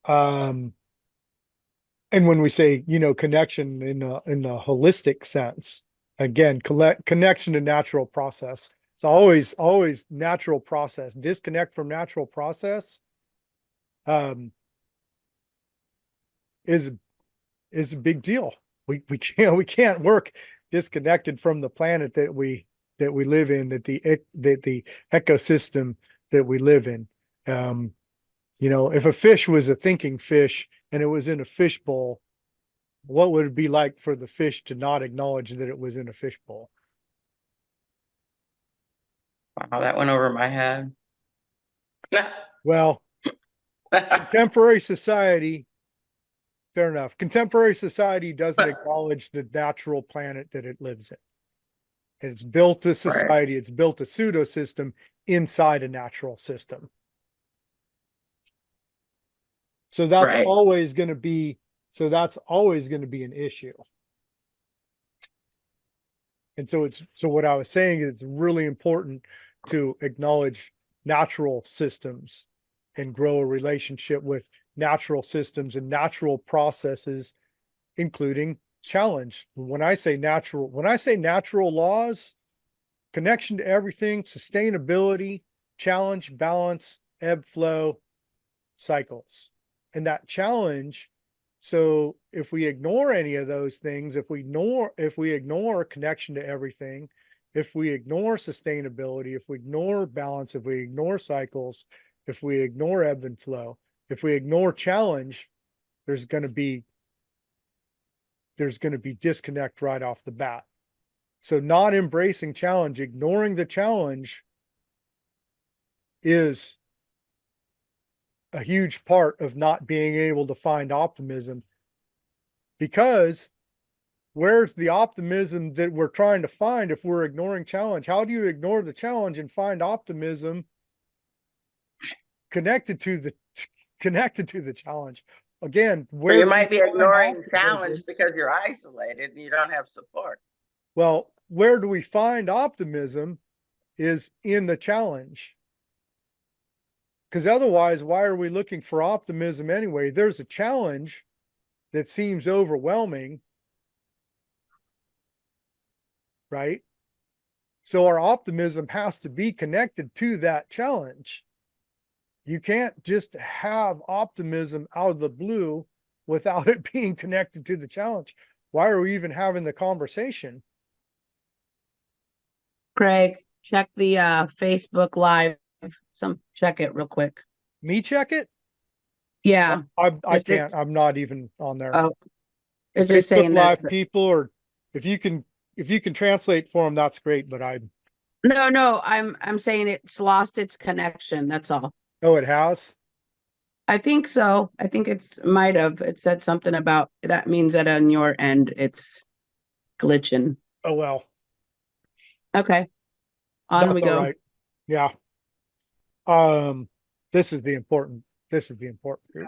And when we say, connection in the holistic sense, again, connection to natural process. It's always natural process. Disconnect from natural process is a big deal. We can't work disconnected from the planet that we live in, that the ecosystem that we live in. If a fish was a thinking fish and it was in a fishbowl, what would it be like for the fish to not acknowledge that it was in a fishbowl? Wow, that went over my head. Well, contemporary society, fair enough. Contemporary society doesn't acknowledge the natural planet that it lives in. And it's built a society, it's built a pseudo system inside a natural system. So that's Right. always going to be, so that's always going to be an issue. And so so what I was saying is it's really important to acknowledge natural systems and grow a relationship with natural systems and natural processes, including challenge. When I say natural laws, connection to everything, sustainability, challenge, balance, ebb, flow, cycles. And that challenge, so if we ignore any of those things, if we ignore connection to everything, if we ignore sustainability, if we ignore balance, if we ignore cycles, if we ignore ebb and flow, if we ignore challenge, there's going to be disconnect right off the bat. So not embracing challenge, ignoring the challenge is a huge part of not being able to find optimism, because where's the optimism that we're trying to find if we're ignoring challenge? How do you ignore the challenge and find optimism connected to the challenge? Again, where you might be ignoring optimism? challenge because you're isolated and you don't have support. Well, where do we find optimism is in the challenge. Because otherwise, why are we looking for optimism anyway? There's a challenge that seems overwhelming, right? So our optimism has to be connected to that challenge. You can't just have optimism out of the blue without it being connected to the challenge. Why are we even having the conversation? Craig, check the Facebook Live. Check it real quick. Me check it? Yeah. I can't. I'm not even on there. Oh, The it's just Facebook saying Live that. people, or if you can translate for them, that's great. But No, I'm saying it's lost its connection. That's all. oh, it has. I think so. I think might have. It said something about that means that on your end it's glitching. Oh well, Okay. On that's we go. all right. Yeah. This is the important group.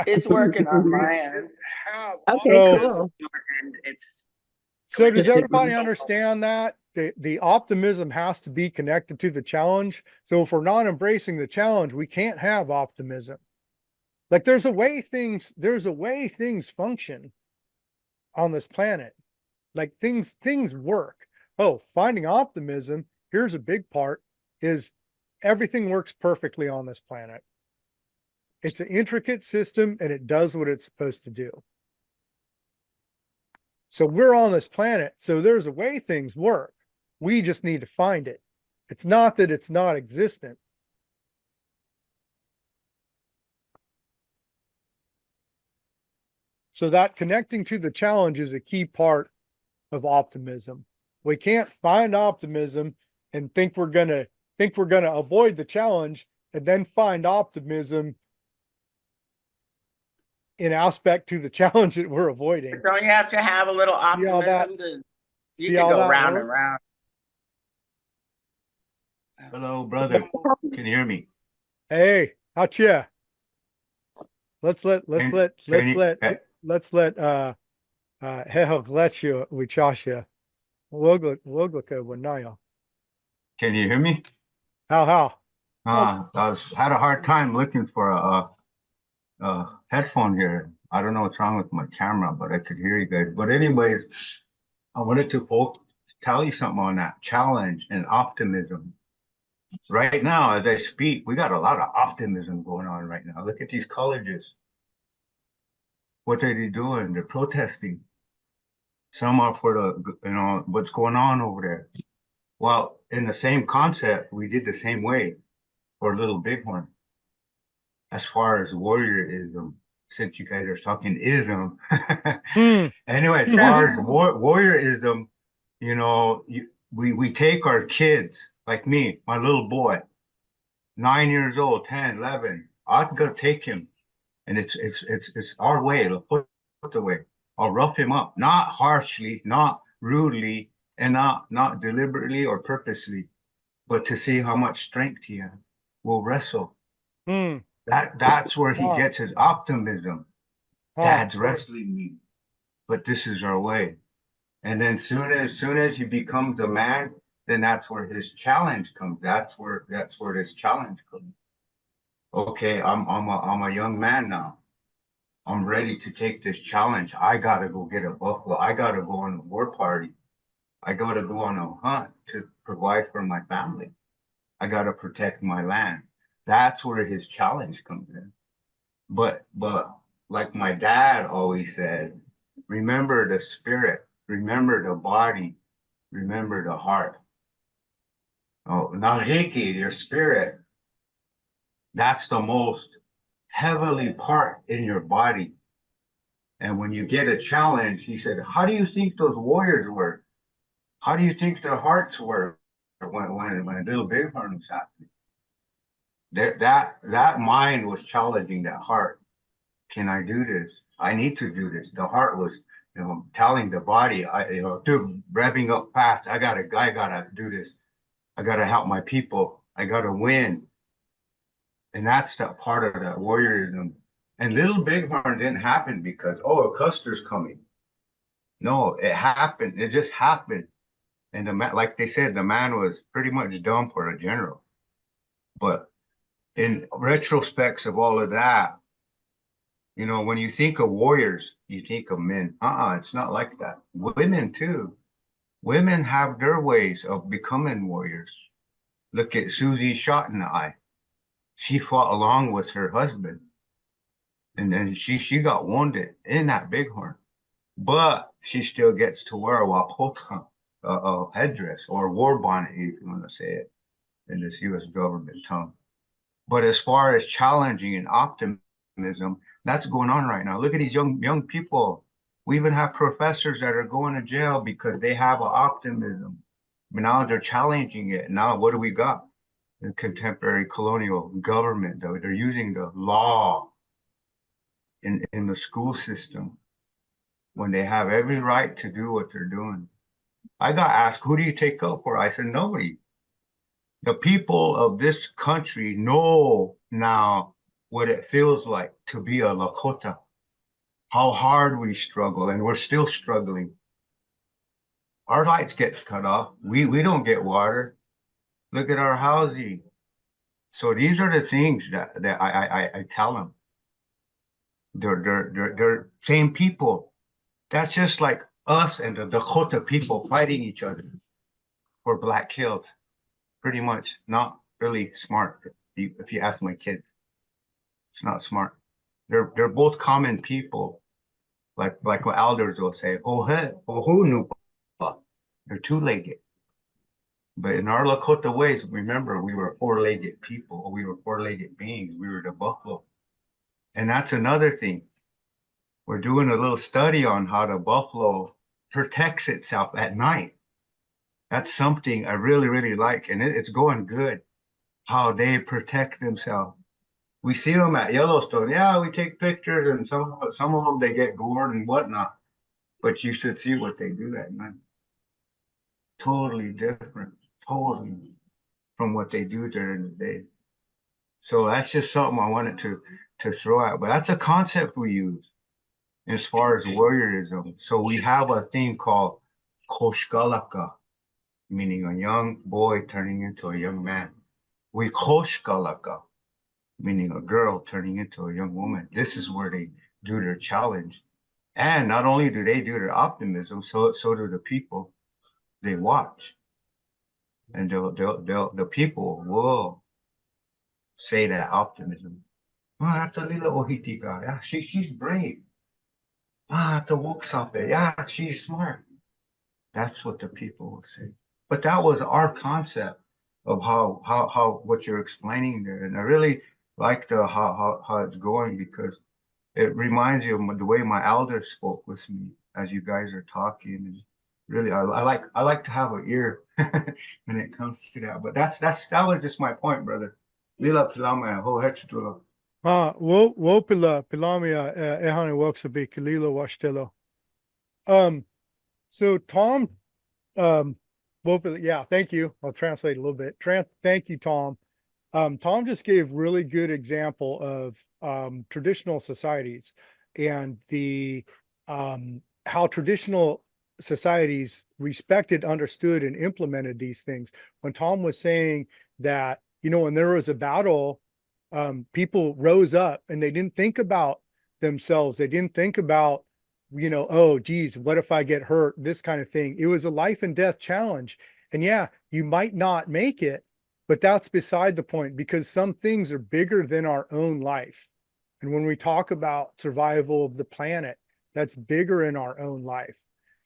It's working on my end. Okay, So- cool. So does everybody understand that the optimism has to be connected to the challenge? So if we're not embracing the challenge, we can't have optimism. Like there's a way things function on this planet. Like things work. Oh, finding optimism, here's a big part, is everything works perfectly on this planet. It's an intricate system and it does what it's supposed to do. So we're on this planet, so there's a way things work. We just need to find it. It's not that it's not existent. So that connecting to the challenge is a key part of optimism. We can't find optimism and think we're gonna avoid the challenge and then find optimism in aspect to the challenge that we're avoiding. Don't you have to have a little optimism you can go round and round? Hello, brother. Can you hear me? Hey, how'cha? Let's let Hehogletio Wichasha. Woglika Wanaya. Can you hear me? How? I had a hard time looking for a headphone here. I don't know what's wrong with my camera, but I could hear you guys. But anyways, I wanted to tell you something on that challenge and optimism. Right now, as I speak, we got a lot of optimism going on right now. Look at these colleges. What are they doing? They're protesting. Some are for the, what's going on over there. Well, in the same concept, we did the same way for Little Bighorn. As far as warriorism, since you guys are talking ism. Anyway, as far as warriorism, we take our kids, like me, my little boy, 9 years old, 10, 11, I'd go take him, and it's our way, the way. I'll rough him up, not harshly, not rudely, and not deliberately or purposely, but to see how much strength he has. We'll wrestle. Hmm. That's where he Huh. gets his optimism. Huh. Dad's wrestling me, but this is our way. And then soon as he becomes a man, then that's where his challenge comes. That's where this challenge comes. Okay, I'm a young man now. I'm ready to take this challenge. I gotta go get a buffalo. I gotta go on a war party. I gotta go on a hunt to provide for my family. I gotta protect my land. That's where his challenge comes in. But like my dad always said, remember the spirit, remember the body, remember the heart. Oh, Najiki, your spirit, that's the most heavily part in your body. And when you get a challenge, he said, how do you think those warriors were? How do you think their hearts were when Little Bighorn was happening? That mind was challenging that heart. Can I do this? I need to do this. The heart was, telling the body, dude, revving up fast. I gotta do this. I gotta help my people. I gotta win. And that's that part of that warriorism. And Little Bighorn didn't happen because, oh, a Custer's coming. No, it happened. It just happened. And the man, like they said, the man was pretty much dumb for a general. But in retrospects of all of that, when you think of warriors, you think of men. It's not like that. Women too. Women have their ways of becoming warriors. Look at Susie shot in the eye. She fought along with her husband. And then she got wounded in that bighorn. But she still gets to wear a wapota, headdress, or war bonnet, if you want to say it in this US government tongue. But as far as challenging and optimism, that's going on right now. Look at these young people. We even have professors that are going to jail because they have an optimism. But now they're challenging it. Now what do we got? The contemporary colonial government, though. They're using the law in the school system when they have every right to do what they're doing. I got asked, who do you take up for? I said, nobody. The people of this country know now what it feels like to be a Lakota, how hard we struggle, and we're still struggling. Our lights get cut off. We don't get water. Look at our housing. So these are the things that I tell them. They're same people. That's just like us and the Dakota people fighting each other for Black Hills. Pretty much not really smart. If you ask my kids, it's not smart. They're both common people, like what elders will say. Oh, hey, oh, who knew? They're two-legged. But in our Lakota ways, remember, we were four-legged people. We were four-legged beings. We were the buffalo. And that's another thing. We're doing a little study on how the buffalo protects itself at night. That's something I really, really like. And it's going good, how they protect themselves. We see them at Yellowstone. Yeah, we take pictures, and some of them, they get gored and whatnot. But you should see what they do at night. Totally different, totally from what they do during the day. So that's just something I wanted to throw out. But that's a concept we use as far as warriorism. So we have a thing called koshkalaka, meaning a young boy turning into a young man. We koshkalaka, meaning a girl turning into a young woman. This is where they do their challenge. And not only do they do their optimism, so do the people they watch. And the people will say that optimism. That's a little Ohitika. Yeah, she's brave. The Woksape. Yeah, she's smart. That's what the people will say. But that was our concept of how what you're explaining there. And I really like how it's going, because it reminds you of the way my elders spoke with me as you guys are talking. And really, I like to have an ear when it comes to that. But that was just my point, brother. Lila Pilama, ho hechitulo. Wopila Pilamia Ehane Woxabi Kalilo Washtelo. So Tom, Wopila, yeah, thank you. I'll translate a little bit. Thank you, Tom. Tom just gave really good example of traditional societies and the how traditional societies respected, understood, and implemented these things. When Tom was saying that, you know, when there was a battle, people rose up and they didn't think about themselves. They didn't think about, you know, oh, geez, what if I get hurt? This kind of thing. It was a life and death challenge. And yeah, you might not make it, but that's beside the point, because some things are bigger than our own life. And when we talk about survival of the planet, that's bigger in our own life.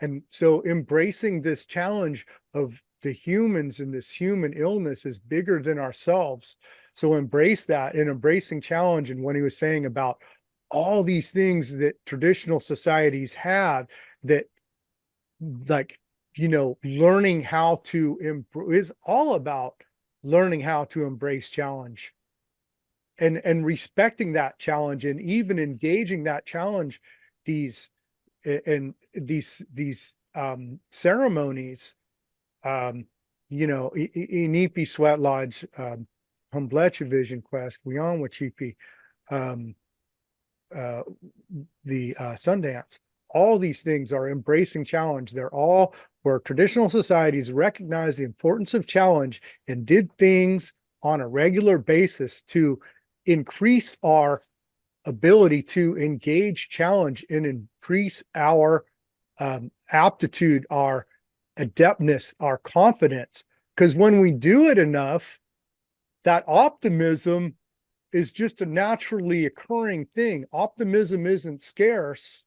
And so embracing this challenge of the humans and this human illness is bigger than ourselves. So embrace that, and embracing challenge. And when he was saying about all these things that traditional societies have, that, like, you know, learning how to improve is all about learning how to embrace challenge and respecting that challenge, and even engaging that challenge, these ceremonies, you know, Inipi Sweat Lodge, Humblecha Vision Quest, Wianwachipi, the Sundance, all these things are embracing challenge. They're all where traditional societies recognize the importance of challenge and did things on a regular basis to increase our ability to engage challenge and increase our aptitude, our adeptness, our confidence. Because when we do it enough, that optimism is just a naturally occurring thing. Optimism isn't scarce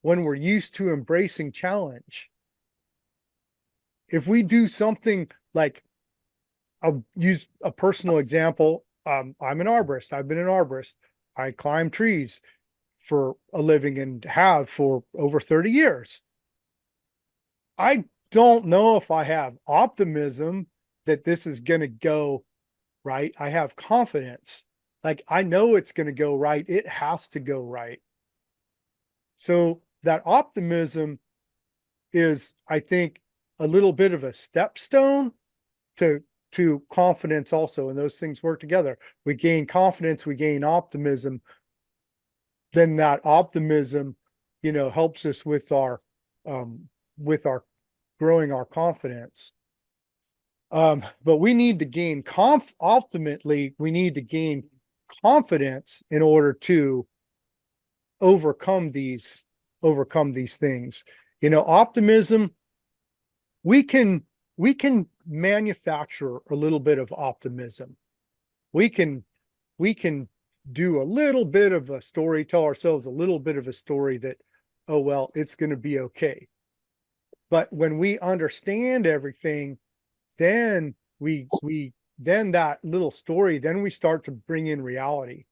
when we're used to embracing challenge. If we do something like, I'll use a personal example. I'm an arborist. I've been an arborist. I climb trees for a living and have for over 30 years. I don't know if I have optimism that this is going to go right. I have confidence. Like, I know it's going to go right. It has to go right. So that optimism is, I think, a little bit of a stepstone to confidence also. And those things work together. We gain confidence, we gain optimism. Then that optimism, you know, helps us with our growing our confidence. But we need to gain ultimately, we need to gain confidence in order to overcome these things. You know, optimism, we can manufacture a little bit of optimism. We can do a little bit of a story, tell ourselves a little bit of a story that, oh, well, it's going to be okay. But when we understand everything, then then that little story, then we start to bring in reality.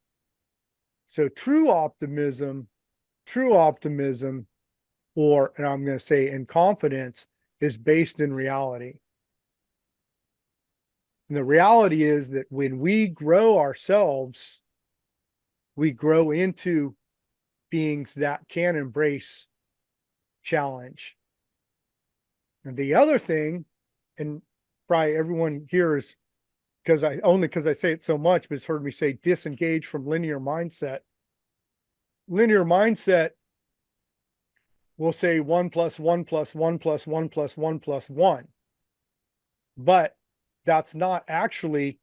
So true optimism, or, and I'm going to say in confidence, is based in reality. And the reality is that when we grow ourselves, we grow into beings that can embrace challenge. And the other thing, and probably everyone here is, because I say it so much, but it's heard me say disengage from linear mindset. Linear mindset will say 1 + 1 + 1 + 1 + 1 + 1. But that's not actually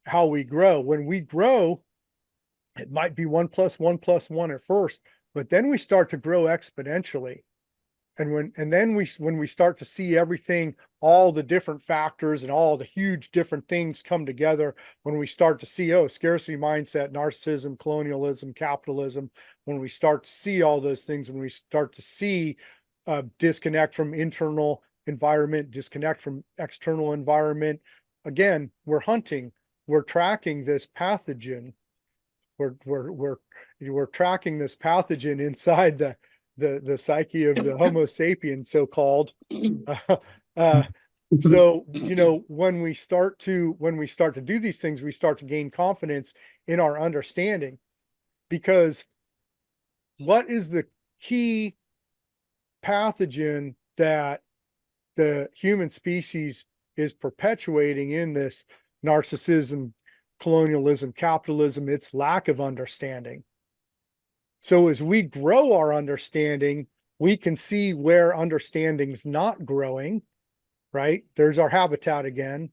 how we grow. When we grow, it might be 1 + 1 + 1 at first, but then we start to grow exponentially. And when we start to see everything, all the different factors and all the huge different things come together, when we start to see, oh, scarcity mindset, narcissism, colonialism, capitalism, when we start to see all those things, when we start to see disconnect from internal environment, disconnect from external environment, again, we're hunting, we're tracking this pathogen. We're tracking this pathogen inside the psyche of the Homo sapien, so-called, So, when we start to do these things, we start to gain confidence in our understanding, because what is the key pathogen that the human species is perpetuating in this narcissism, colonialism, capitalism? It's lack of understanding. So as we grow our understanding, we can see where understanding's not growing, right? There's our habitat again.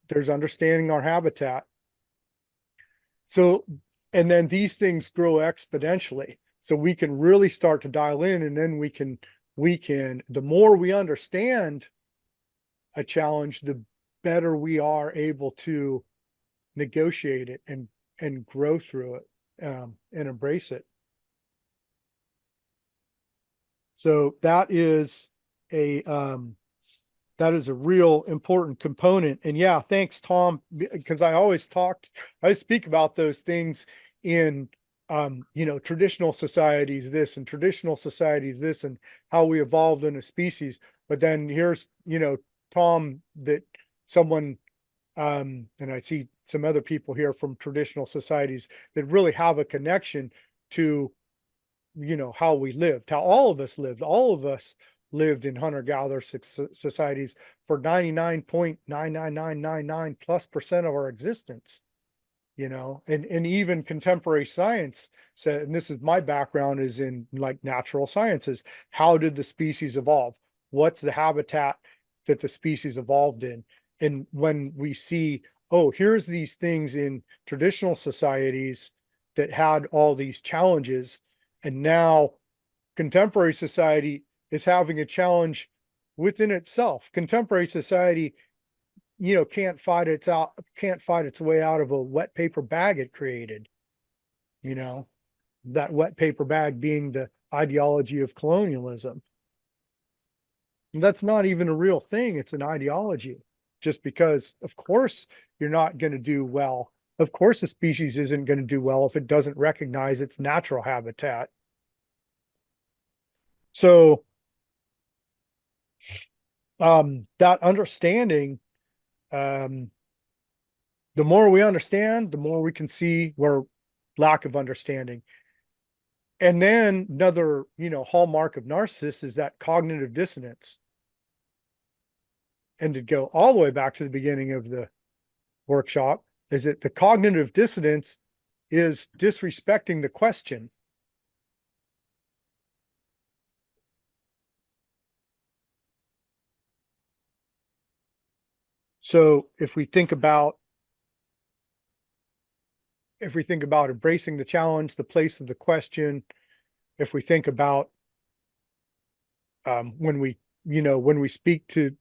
There's understanding our habitat. So, and then these things grow exponentially. So we can really start to dial in, and then we can, the more we understand a challenge, the better we are able to negotiate it and grow through it, and embrace it. So that is a real important component. And yeah, thanks, Tom, because I speak about those things in traditional societies this, and traditional societies this, and how we evolved in a species. But then here's Tom, that someone and I see some other people here from traditional societies that really have a connection to how we lived, how all of us lived in hunter-gatherer societies for 99.99999% of our existence, and even contemporary science said, and this is my background is in like natural sciences. How did the species evolve? What's the habitat that the species evolved in? And when we see, oh, here's these things in traditional societies that had all these challenges, and now contemporary society is having a challenge within itself. Contemporary society, can't fight its way out of a wet paper bag it created. That wet paper bag being the ideology of colonialism. And that's not even a real thing. It's an ideology. Just because, of course, you're not going to do well. Of course, a species isn't going to do well if it doesn't recognize its natural habitat. So that understanding, the more we understand, the more we can see where lack of understanding. And then another, hallmark of narcissists is that cognitive dissonance. And to go all the way back to the beginning of the workshop, is that the cognitive dissonance is disrespecting the question. So if we think about embracing the challenge, the place of the question, if we think about when we speak to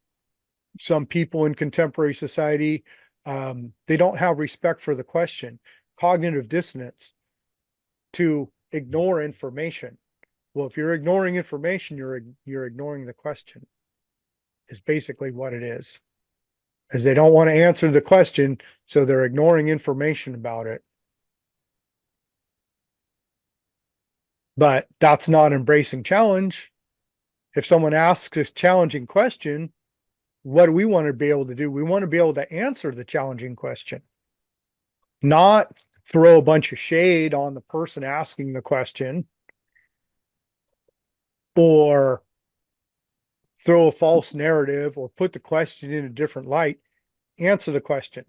some people in contemporary society, they don't have respect for the question. Cognitive dissonance, to ignore information. Well, if you're ignoring information, you're ignoring the question, is basically what it is. As they don't want to answer the question, so they're ignoring information about it. But that's not embracing challenge. If someone asks a challenging question, what do we want to be able to do? We want to be able to answer the challenging question, not throw a bunch of shade on the person asking the question, or throw a false narrative, or put the question in a different light. Answer the question.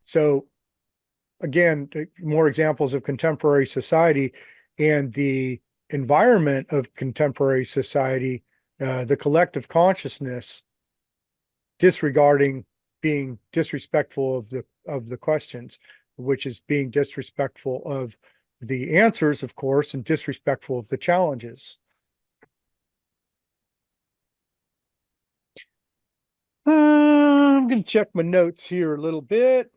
So again, more examples of contemporary society and the environment of contemporary society, the collective consciousness disregarding, being disrespectful of the questions, which is being disrespectful of the answers, of course, and disrespectful of the challenges. I'm going to check my notes here a little bit.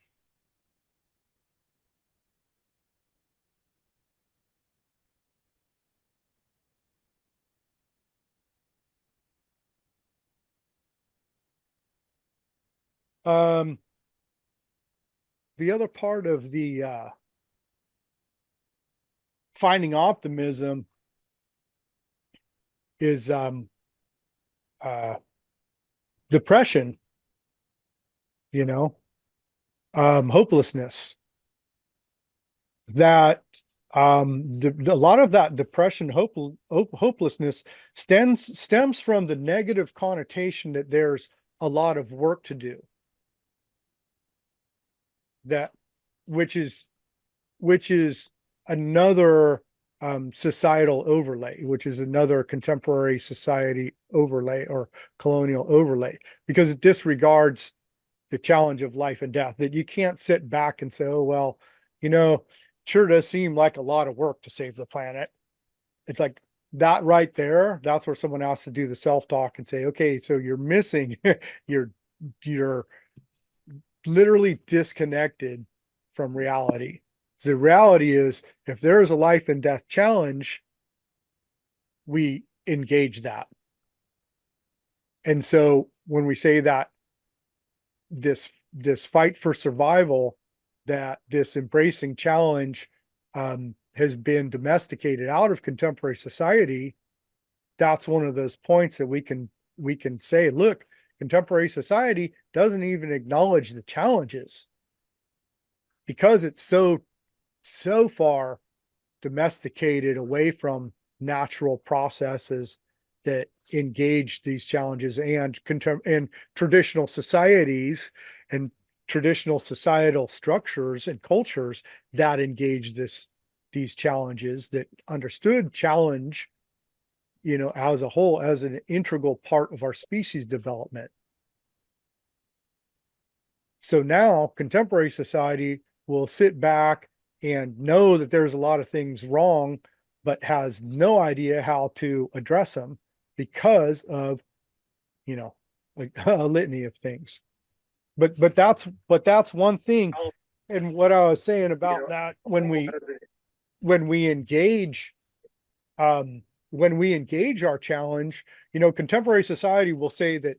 The other part of the finding optimism is depression, hopelessness, that a lot of that depression, hopelessness stems from the negative connotation that there's a lot of work to do, that which is another societal overlay, which is another contemporary society overlay or colonial overlay, because it disregards the challenge of life and death, that you can't sit back and say, oh, well, sure does seem like a lot of work to save the planet. It's like that right there. That's where someone has to do the self-talk and say, okay, so you're missing, you're literally disconnected from reality. The reality is, if there is a life and death challenge, we engage that. And so when we say that this fight for survival, that this embracing challenge has been domesticated out of contemporary society, that's one of those points that we can say, look, contemporary society doesn't even acknowledge the challenges because it's so far domesticated away from natural processes that engage these challenges, and traditional societies and traditional societal structures and cultures that engage these challenges, that understood challenge, as a whole, as an integral part of our species development. So now contemporary society will sit back and know that there's a lot of things wrong, but has no idea how to address them because of, like a litany of things. But that's one thing. And what I was saying about that, when we engage our challenge, contemporary society will say that,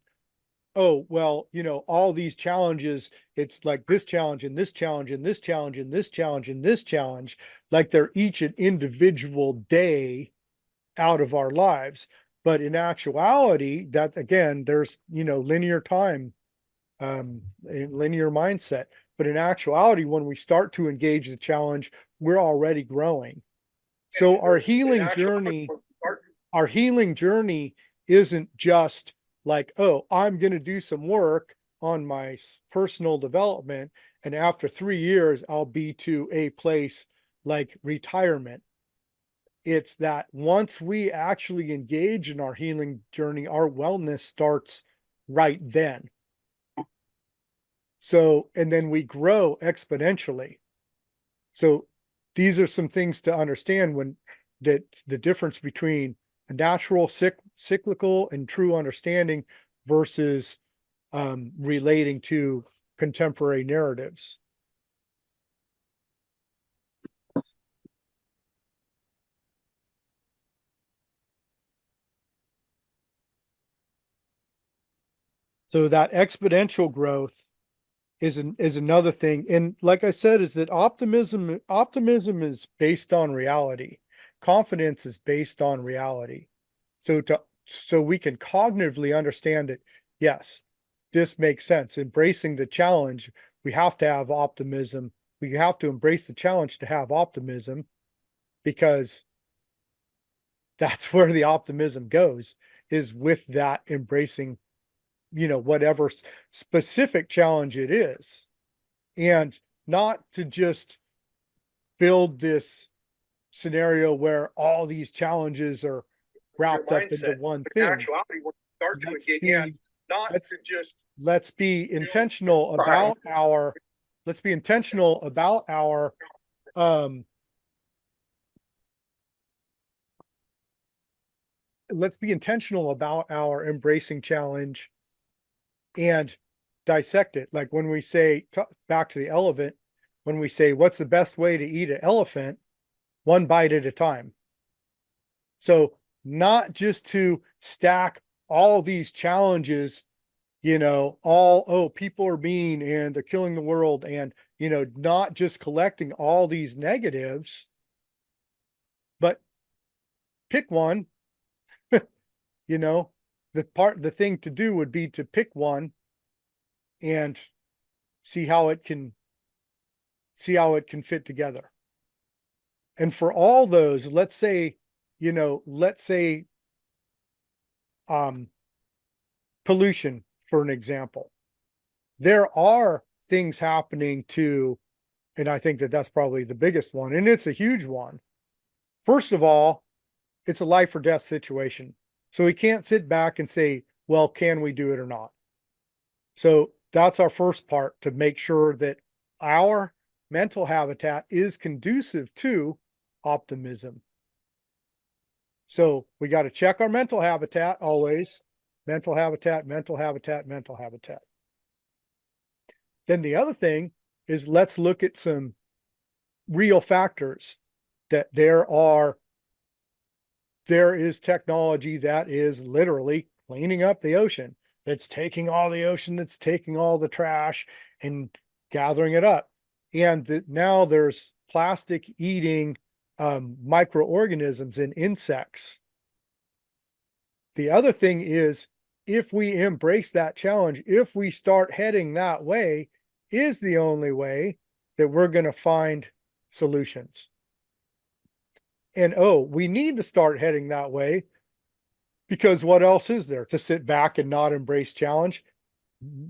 oh, well, all these challenges, it's like this challenge and this challenge and this challenge and this challenge and this challenge, like they're each an individual day out of our lives. But in actuality, that again, there's, linear time, linear mindset. But in actuality, when we start to engage the challenge, we're already growing. So our healing journey isn't just like, oh, I'm going to do some work on my personal development, and after 3 years, I'll be to a place like retirement. It's that once we actually engage in our healing journey, our wellness starts right then. So, and then we grow exponentially. So these are some things to understand when that the difference between a natural cyclical and true understanding versus relating to contemporary narratives. So that exponential growth is another thing. And like I said, is that optimism is based on reality. Confidence is based on reality. So we can cognitively understand that, yes, this makes sense. Embracing the challenge, we have to have optimism. We have to embrace the challenge to have optimism, because that's where the optimism goes, is with that embracing, whatever specific challenge it is, and not to just build this scenario where all these challenges are wrapped up into one thing. Let's be intentional about our embracing challenge and dissect it. Like when we say, back to the elephant, when we say, what's the best way to eat an elephant? One bite at a time. So not just to stack all these challenges, people are mean and they're killing the world, and, not just collecting all these negatives, but pick one, the thing to do would be to pick one and see how it can fit together. And for all those, let's say pollution, for an example. There are things happening to, and I think that that's probably the biggest one, and it's a huge one. First of all, it's a life or death situation. So we can't sit back and say, well, can we do it or not? So that's our first part, to make sure that our mental habitat is conducive to optimism. So we got to check our mental habitat always. Mental habitat, mental habitat, mental habitat. Then the other thing is, let's look at some real factors that there is technology that is literally cleaning up the ocean, that's taking all the ocean, that's taking all the trash and gathering it up. And now there's plastic eating microorganisms and insects. The other thing is, if we embrace that challenge, if we start heading that way, is the only way that we're going to find solutions. And we need to start heading that way, because what else is there to sit back and not embrace challenge?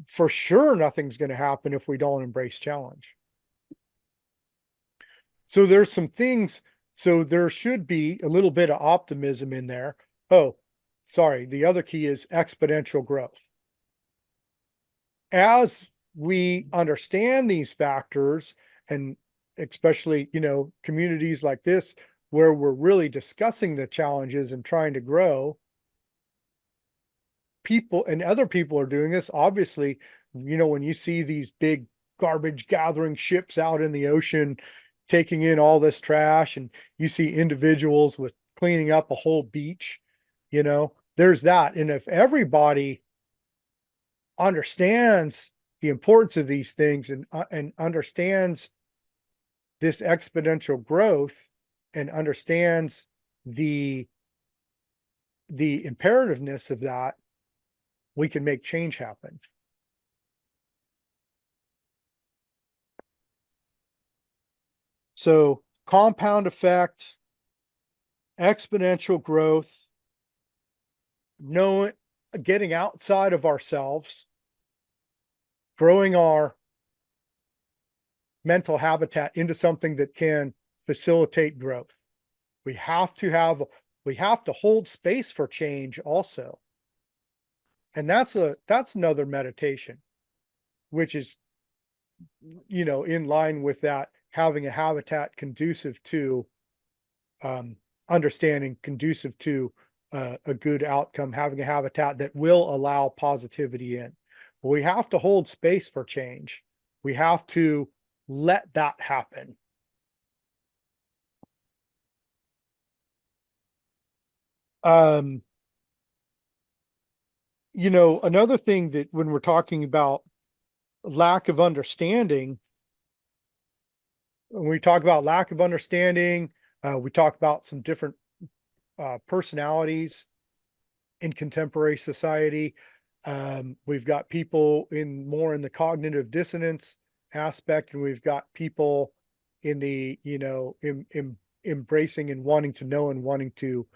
For sure, nothing's going to happen if we don't embrace challenge. So there's some things, so there should be a little bit of optimism in there. The other key is exponential growth. As we understand these factors, and especially, communities like this, where we're really discussing the challenges and trying to grow, people and other people are doing this. Obviously, when you see these big garbage gathering ships out in the ocean, taking in all this trash, and you see individuals with cleaning up a whole beach, there's that. And if everybody understands the importance of these things and understands this exponential growth, and understands the imperativeness of that, we can make change happen. So compound effect, exponential growth, getting outside of ourselves, growing our mental habitat into something that can facilitate growth. We have to hold space for change also. And that's another meditation, which is, in line with that, having a habitat conducive to understanding, conducive to a good outcome, having a habitat that will allow positivity in. But we have to hold space for change. We have to let that happen. Another thing that, when we're talking about lack of understanding, when we talk about lack of understanding, we talk about some different personalities in contemporary society. We've got people more in the cognitive dissonance aspect, and we've got people in the, embracing and wanting to know and wanting to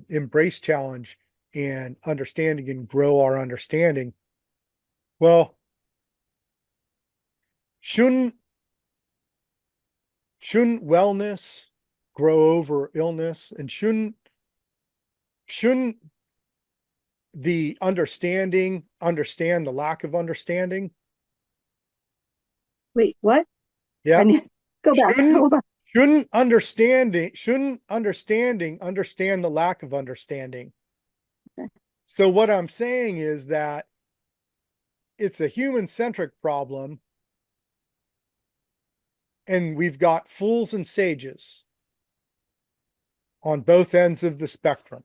embrace challenge and understanding and grow our understanding. Well, shouldn't wellness grow over illness? And shouldn't the understanding understand the lack of understanding? Wait, what? Yeah. Go back. Hold on. Shouldn't understanding understand the lack of understanding? Okay. So what I'm saying is that it's a human-centric problem, and we've got fools and sages on both ends of the spectrum.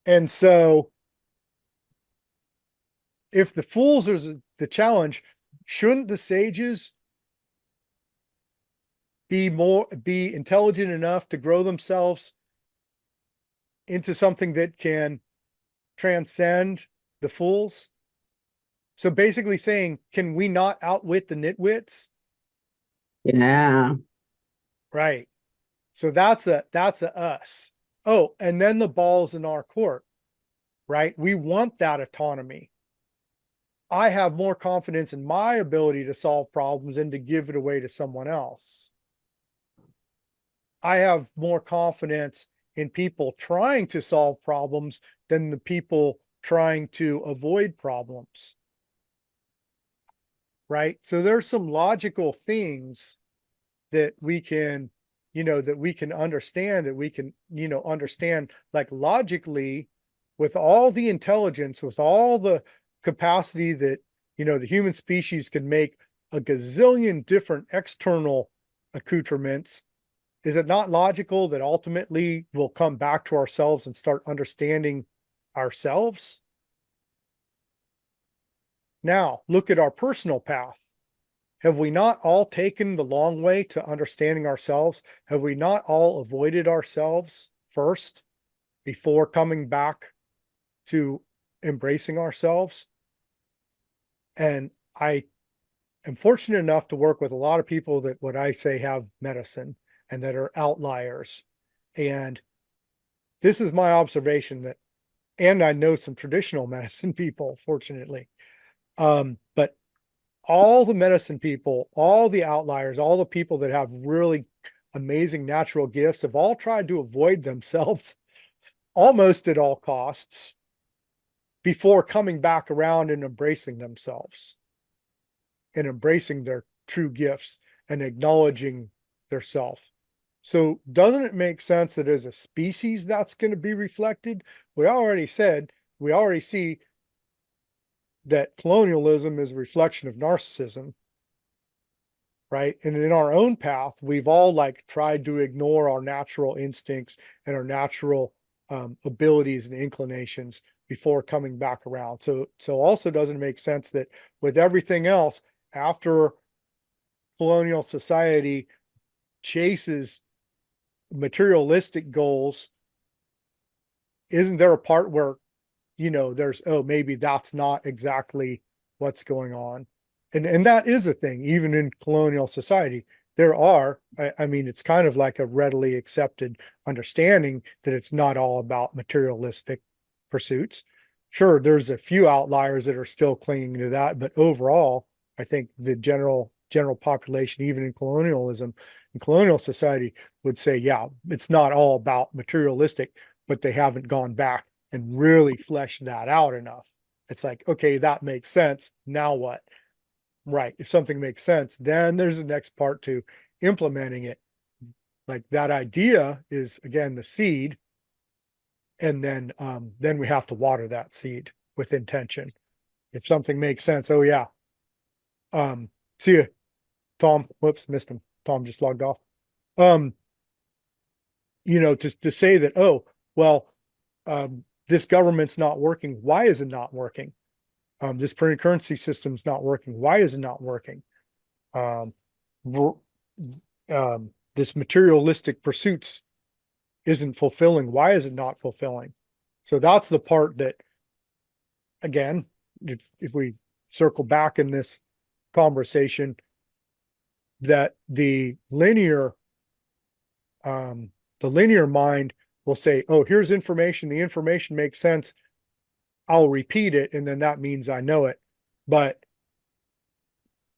And so if the fools are the challenge, shouldn't the sages be intelligent enough to grow themselves into something that can transcend the fools. So basically saying, can we not outwit the nitwits? Yeah. Right. So that's a us. Oh, and then the ball's in our court, right? We want that autonomy. I have more confidence in my ability to solve problems and to give it away to someone else. I have more confidence in people trying to solve problems than the people trying to avoid problems. Right? So there's some logical things that we can, that we can understand, that we can, understand like logically with all the intelligence, with all the capacity that, the human species can make a gazillion different external accoutrements. Is it not logical that ultimately we'll come back to ourselves and start understanding ourselves? Now, look at our personal path. Have we not all taken the long way to understanding ourselves? Have we not all avoided ourselves first before coming back to embracing ourselves? And I am fortunate enough to work with a lot of people that what I say have medicine and that are outliers. And this is my observation that, and I know some traditional medicine people, fortunately. But all the medicine people, all the outliers, all the people that have really amazing natural gifts have all tried to avoid themselves almost at all costs before coming back around and embracing themselves and embracing their true gifts and acknowledging their self. So doesn't it make sense that as a species that's going to be reflected? We already see that colonialism is a reflection of narcissism, right? And in our own path, we've all like tried to ignore our natural instincts and our natural abilities and inclinations before coming back around. So also doesn't make sense that with everything else, after colonial society chases materialistic goals, isn't there a part where, there's, oh, maybe that's not exactly what's going on. And that is a thing, even in colonial society. There are, I mean, it's kind of like a readily accepted understanding that it's not all about materialistic pursuits. Sure, there's a few outliers that are still clinging to that, but overall, I think the general population, even in colonialism, in colonial society, would say, yeah, it's not all about materialistic, but they haven't gone back and really fleshed that out enough. It's like, okay, that makes sense. Now what? Right. If something makes sense, then there's the next part to implementing it. Like that idea is again the seed. And then we have to water that seed with intention. If something makes sense, oh yeah. See you, Tom. Whoops, missed him. Tom just logged off. Just to say that, oh, well, this government's not working. Why is it not working? This printed currency system's not working. Why is it not working? This materialistic pursuits isn't fulfilling. Why is it not fulfilling? So that's the part that, again, if we circle back in this conversation, that the linear mind will say, oh, here's information. The information makes sense. I'll repeat it. And then that means I know it. But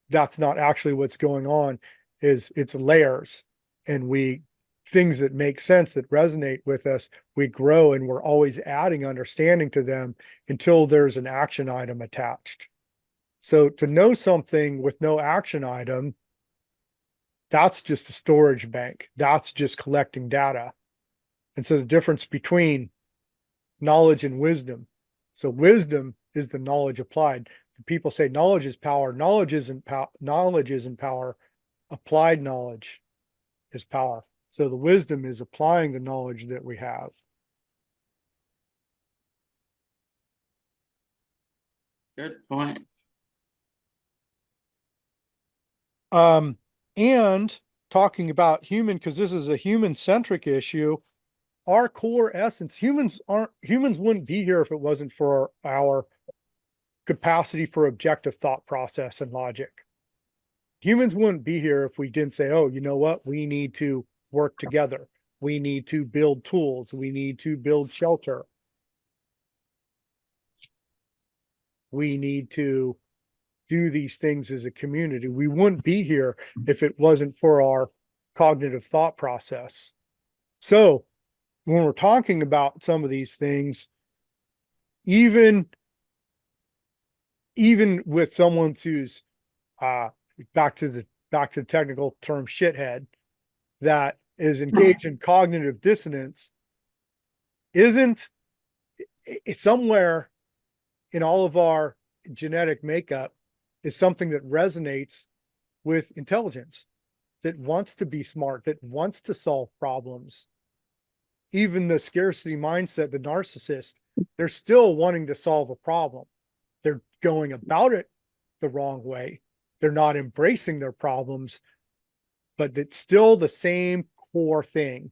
that's not actually what's going on. It's layers, and things that make sense, that resonate with us, we grow, and we're always adding understanding to them until there's an action item attached. So to know something with no action item, that's just a storage bank. That's just collecting data. And so the difference between knowledge and wisdom. So wisdom is the knowledge applied. People say knowledge is power. Knowledge isn't power. Applied knowledge is power. So the wisdom is applying the knowledge that we have. Good point. And talking about human, because this is a human-centric issue, our core essence, humans wouldn't be here if it wasn't for our capacity for objective thought process and logic. Humans wouldn't be here if we didn't say, oh, you know what? We need to work together. We need to build tools. We need to build shelter. We need to do these things as a community. We wouldn't be here if it wasn't for our cognitive thought process. So when we're talking about some of these things, even with someone who's back to the technical term shithead, that is engaged in cognitive dissonance, isn't it somewhere in all of our genetic makeup is something that resonates with intelligence, that wants to be smart, that wants to solve problems. Even the scarcity mindset, the narcissist, they're still wanting to solve a problem. They're going about it the wrong way. They're not embracing their problems, but it's still the same core thing.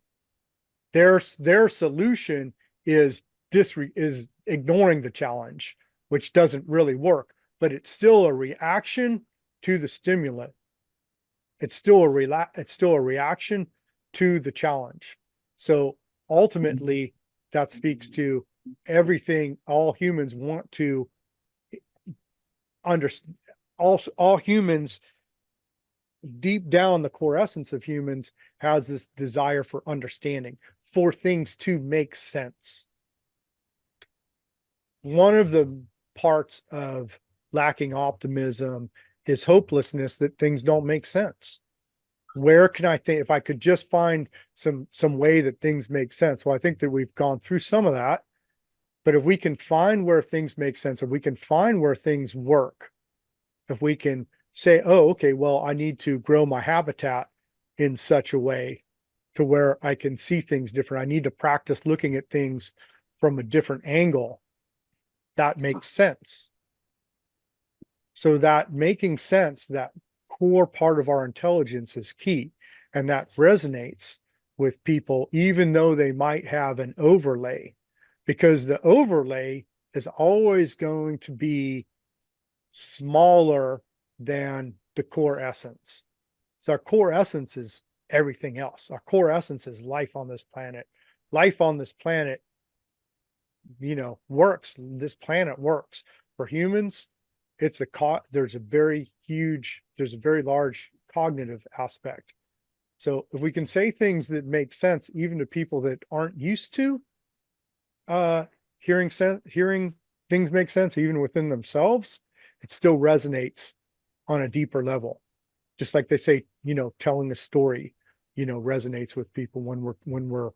Their solution is ignoring the challenge, which doesn't really work, but it's still a reaction to the stimulant. It's still a reaction to the challenge. So ultimately, that speaks to everything all humans want to understand. All humans, deep down, the core essence of humans has this desire for understanding, for things to make sense. One of the parts of lacking optimism is hopelessness, that things don't make sense. Where can I think, if I could just find some way that things make sense? Well, I think that we've gone through some of that, but if we can find where things make sense, if we can find where things work, if we can say, oh, okay, well, I need to grow my habitat in such a way to where I can see things different. I need to practice looking at things from a different angle. That makes sense. So that making sense, that core part of our intelligence is key. And that resonates with people, even though they might have an overlay, because the overlay is always going to be smaller than the core essence. So our core essence is everything else. Our core essence is life on this planet. Life on this planet, works. This planet works. For humans, there's a very large cognitive aspect. So if we can say things that make sense, even to people that aren't used to hearing things make sense, even within themselves, it still resonates on a deeper level. Just like they say, telling a story, resonates with people when we're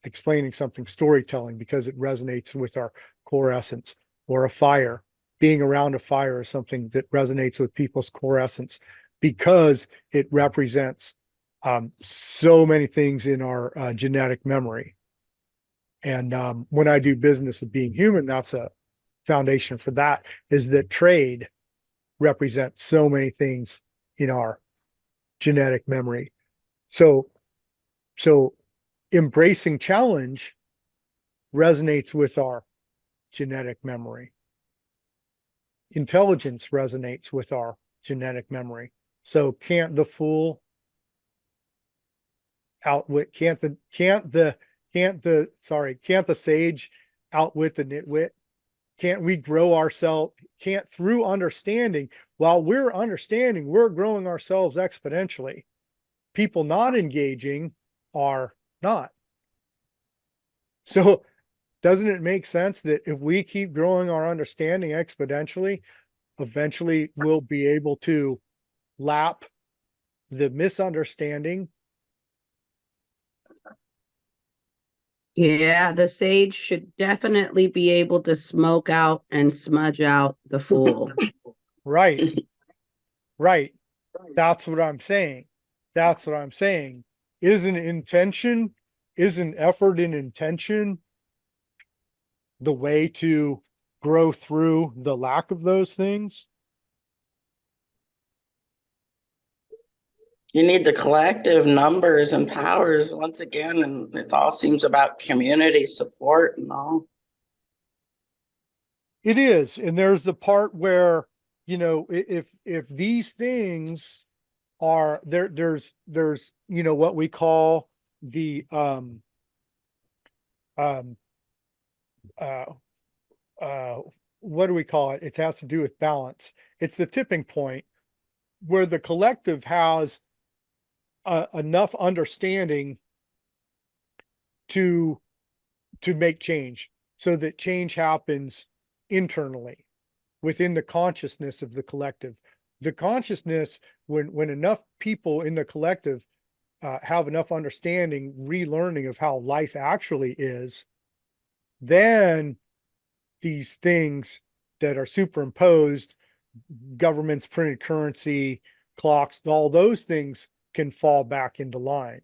explaining something, storytelling, because it resonates with our core essence. Or a fire, being around a fire is something that resonates with people's core essence, because it represents so many things in our genetic memory. And when I do business of being human, that's a foundation for that, is that trade represents so many things in our genetic memory. So embracing challenge resonates with our genetic memory. Intelligence resonates with our genetic memory. So can't the fool outwit, can't the sage outwit the nitwit? Can't we grow ourselves? Can't, through understanding, while we're understanding, we're growing ourselves exponentially. People not engaging are not. So doesn't it make sense that if we keep growing our understanding exponentially, eventually we'll be able to lap the misunderstanding? Yeah, the sage should definitely be able to smoke out and smudge out the fool. Right. Right. That's what I'm saying. That's what I'm saying. Isn't effort and intention the way to grow through the lack of those things? You need the collective numbers and powers once again, and it all seems about community support and all. It is, and there's the part where, you know, if these things are there, there's you know what we call the um uh what do we call it? It has to do with balance. It's the tipping point where the collective has enough understanding to make change, so that change happens internally within the consciousness of the collective. The consciousness, when enough people in the collective have enough understanding, relearning of how life actually is, then these things that are superimposed, governments, printed currency, clocks, all those things can fall back into line.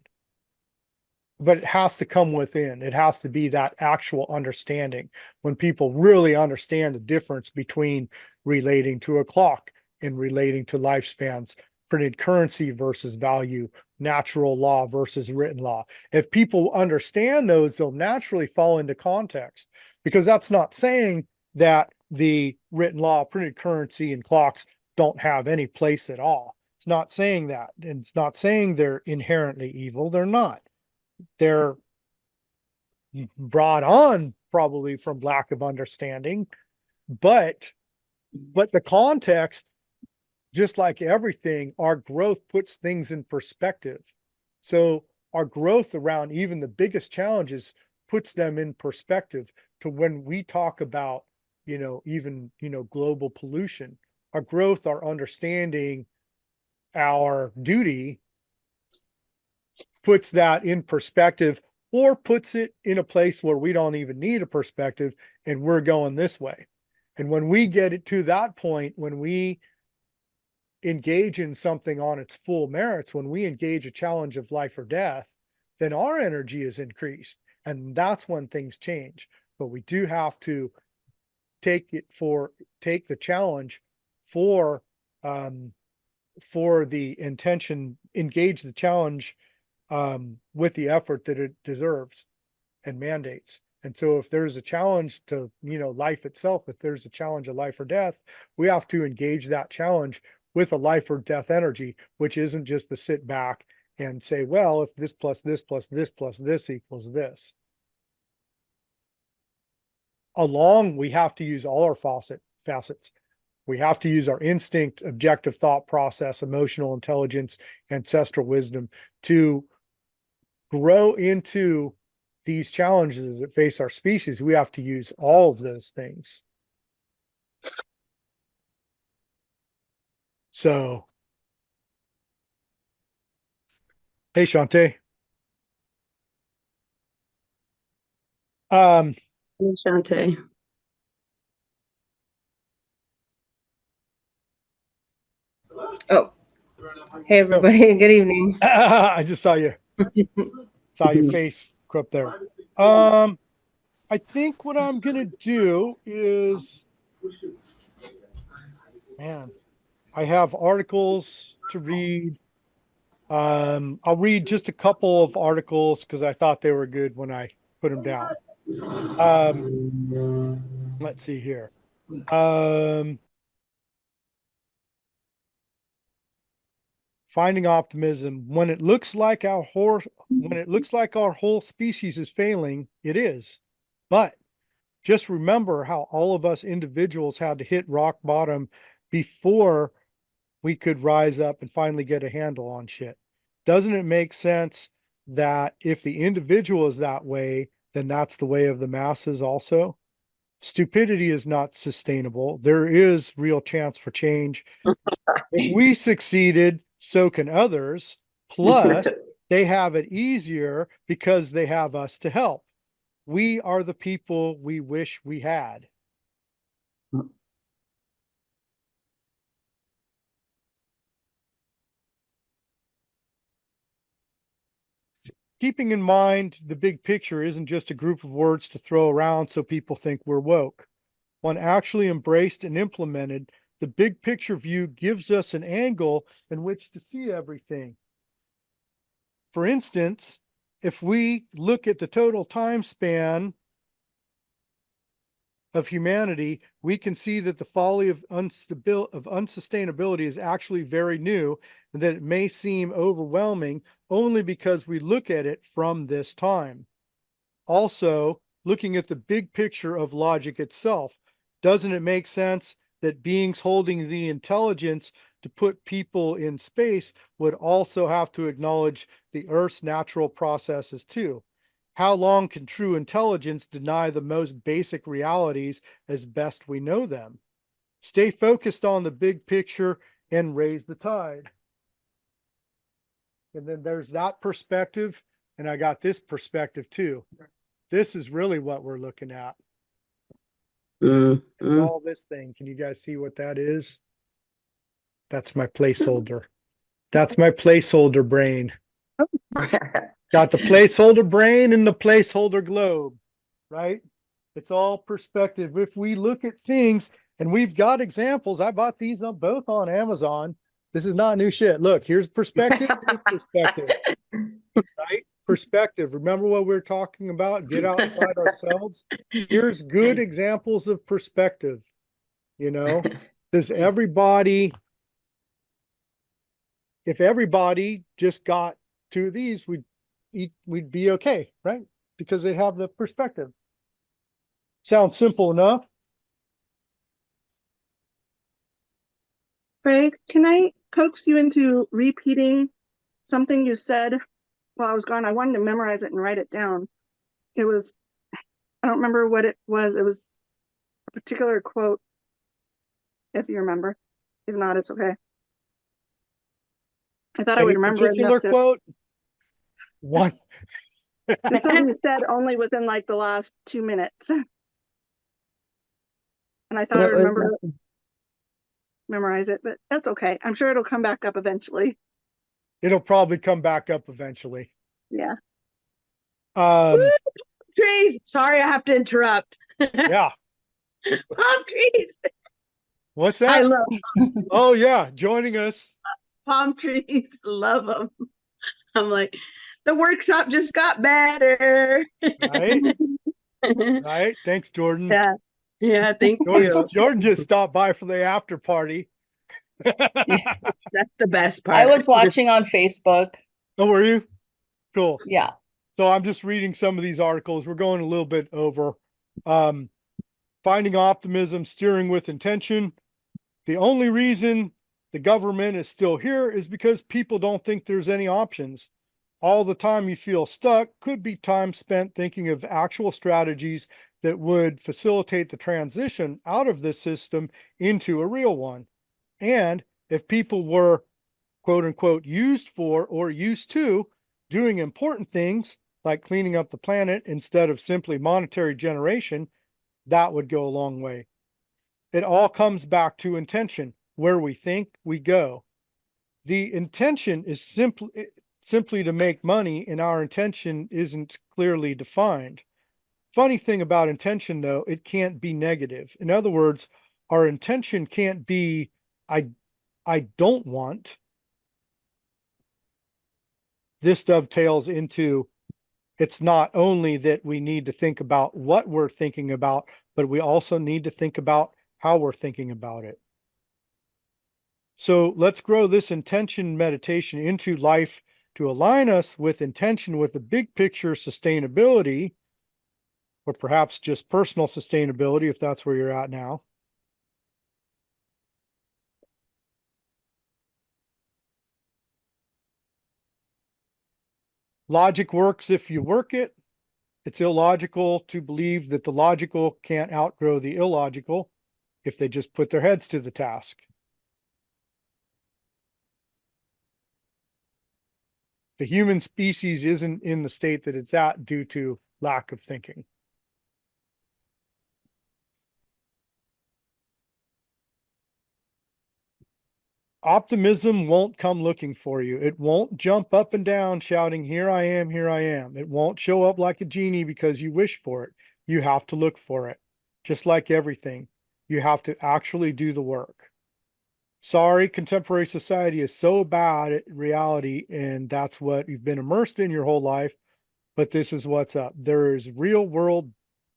But it has to come within. It has to be that actual understanding. When people really understand the difference between relating to a clock and relating to lifespans, printed currency versus value, natural law versus written law. If people understand those, they'll naturally fall into context, because that's not saying that the written law, printed currency, and clocks don't have any place at all. It's not saying that. And it's not saying they're inherently evil. They're not. They're brought on probably from lack of understanding, but the context, just like everything, our growth puts things in perspective. So our growth around even the biggest challenges puts them in perspective to when we talk about, you know, even, you know, global pollution. Our growth, our understanding, our duty puts that in perspective, or puts it in a place where we don't even need a perspective and we're going this way. And when we get it to that point, when we engage in something on its full merits, when we engage a challenge of life or death, then our energy is increased. And that's when things change. But we do have to take the challenge for the intention, engage the challenge with the effort that it deserves and mandates. And so if there's a challenge to, you know, life itself, if there's a challenge of life or death, we have to engage that challenge with a life or death energy, which isn't just to sit back and say, well, if this plus this plus this plus this equals this. We have to use all our facets. We have to use our instinct, objective thought process, emotional intelligence, ancestral wisdom to grow into these challenges that face our species. We have to use all of those things. So, hey, Shante. Hey, Shante. Oh, hey everybody, good evening. I just saw your face up there. I think what I'm gonna do is, man, I have articles to read. I'll read just a couple of articles because I thought they were good when I put them down. Let's see here. Finding optimism when it looks like our whole species is failing, it is. But just remember how all of us individuals had to hit rock bottom before we could rise up and finally get a handle on shit. Doesn't it make sense that if the individual is that way, then that's the way of the masses also? Stupidity is not sustainable. There is real chance for change. If we succeeded, so can others. Plus, they have it easier because they have us to help. We are the people we wish we had. Keeping in mind the big picture isn't just a group of words to throw around so people think we're woke. When actually embraced and implemented, the big picture view gives us an angle in which to see everything. for instance, if we look at the total time span of humanity, we can see that the folly of unsustainability is actually very new, and that it may seem overwhelming only because we look at it from this time. Also, looking at the big picture of logic itself, doesn't it make sense that beings holding the intelligence to put people in space would also have to acknowledge the Earth's natural processes too? How long can true intelligence deny the most basic realities as best we know them? Stay focused on the big picture and raise the tide. And then there's that perspective, and I got this perspective too. This is really what we're looking at. It's all this thing. Can you guys see what that is? That's my placeholder. That's my placeholder brain. Got the placeholder brain and the placeholder globe, right? It's all perspective. If we look at things, and we've got examples, I bought these on both on Amazon. This is not new shit. Look, here's perspective, here's perspective, right? Perspective. Remember what we were talking about? Get outside ourselves. Here's good examples of perspective. You know, does everybody, if everybody just got two of these, we'd be okay, right? Because they have the perspective. Sounds simple enough. Craig, can I coax you into repeating something you said while I was gone? I wanted to memorize it and write it down. It was, I don't remember what it was. It was a particular quote, if you remember. If not, it's okay. I thought I would remember it Particular enough to. quote. One. It's something you said only within like the last 2 minutes. And I thought I would remember it, memorize it, but that's okay. I'm sure it'll come back up eventually. It'll probably come back up eventually. Yeah. Trees. Sorry, I have to interrupt. Yeah. Palm trees. What's I that? love Oh yeah, joining us. palm trees. Love them. I'm like, the workshop just got better. Right. Right. Thanks, Jordan. Yeah. Yeah. Thank you. Jordan just stopped by for the after party. That's the best part. I was watching on Facebook. Oh, were you? Cool. Yeah. So I'm just reading some of these articles. We're going a little bit over. Finding optimism, steering with intention. The only reason the government is still here is because people don't think there's any options. All the time you feel stuck could be time spent thinking of actual strategies that would facilitate the transition out of this system into a real one. And if people were, quote unquote, used for or used to doing important things like cleaning up the planet instead of simply monetary generation, that would go a long way. It all comes back to intention. Where we think, we go. The intention is simply to make money, and our intention isn't clearly defined. Funny thing about intention, though, it can't be negative. In other words, our intention can't be, I don't want. This dovetails into, it's not only that we need to think about what we're thinking about, but we also need to think about how we're thinking about it. So let's grow this intention meditation into life to align us with intention with the big picture sustainability, or perhaps just personal sustainability, if that's where you're at now. Logic works if you work it. It's illogical to believe that the logical can't outgrow the illogical if they just put their heads to the task. The human species isn't in the state that it's at due to lack of thinking. Optimism won't come looking for you. It won't jump up and down shouting, here I am, here I am. It won't show up like a genie because you wish for it. You have to look for it. Just like everything, you have to actually do the work. Sorry, contemporary society is so bad at reality, and that's what you've been immersed in your whole life. But this is what's up. There is real world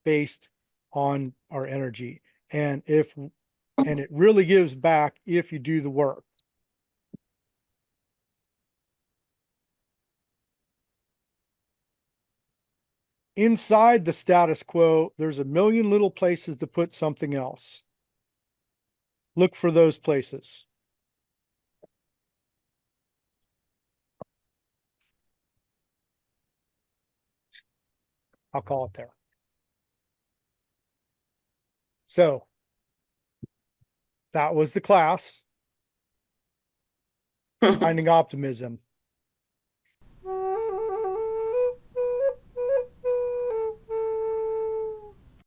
based on our energy. And it really gives back if you do the work. Inside the status quo, there's a million little places to put something else. Look for those places. I'll call it there. So that was the class, Finding Optimism.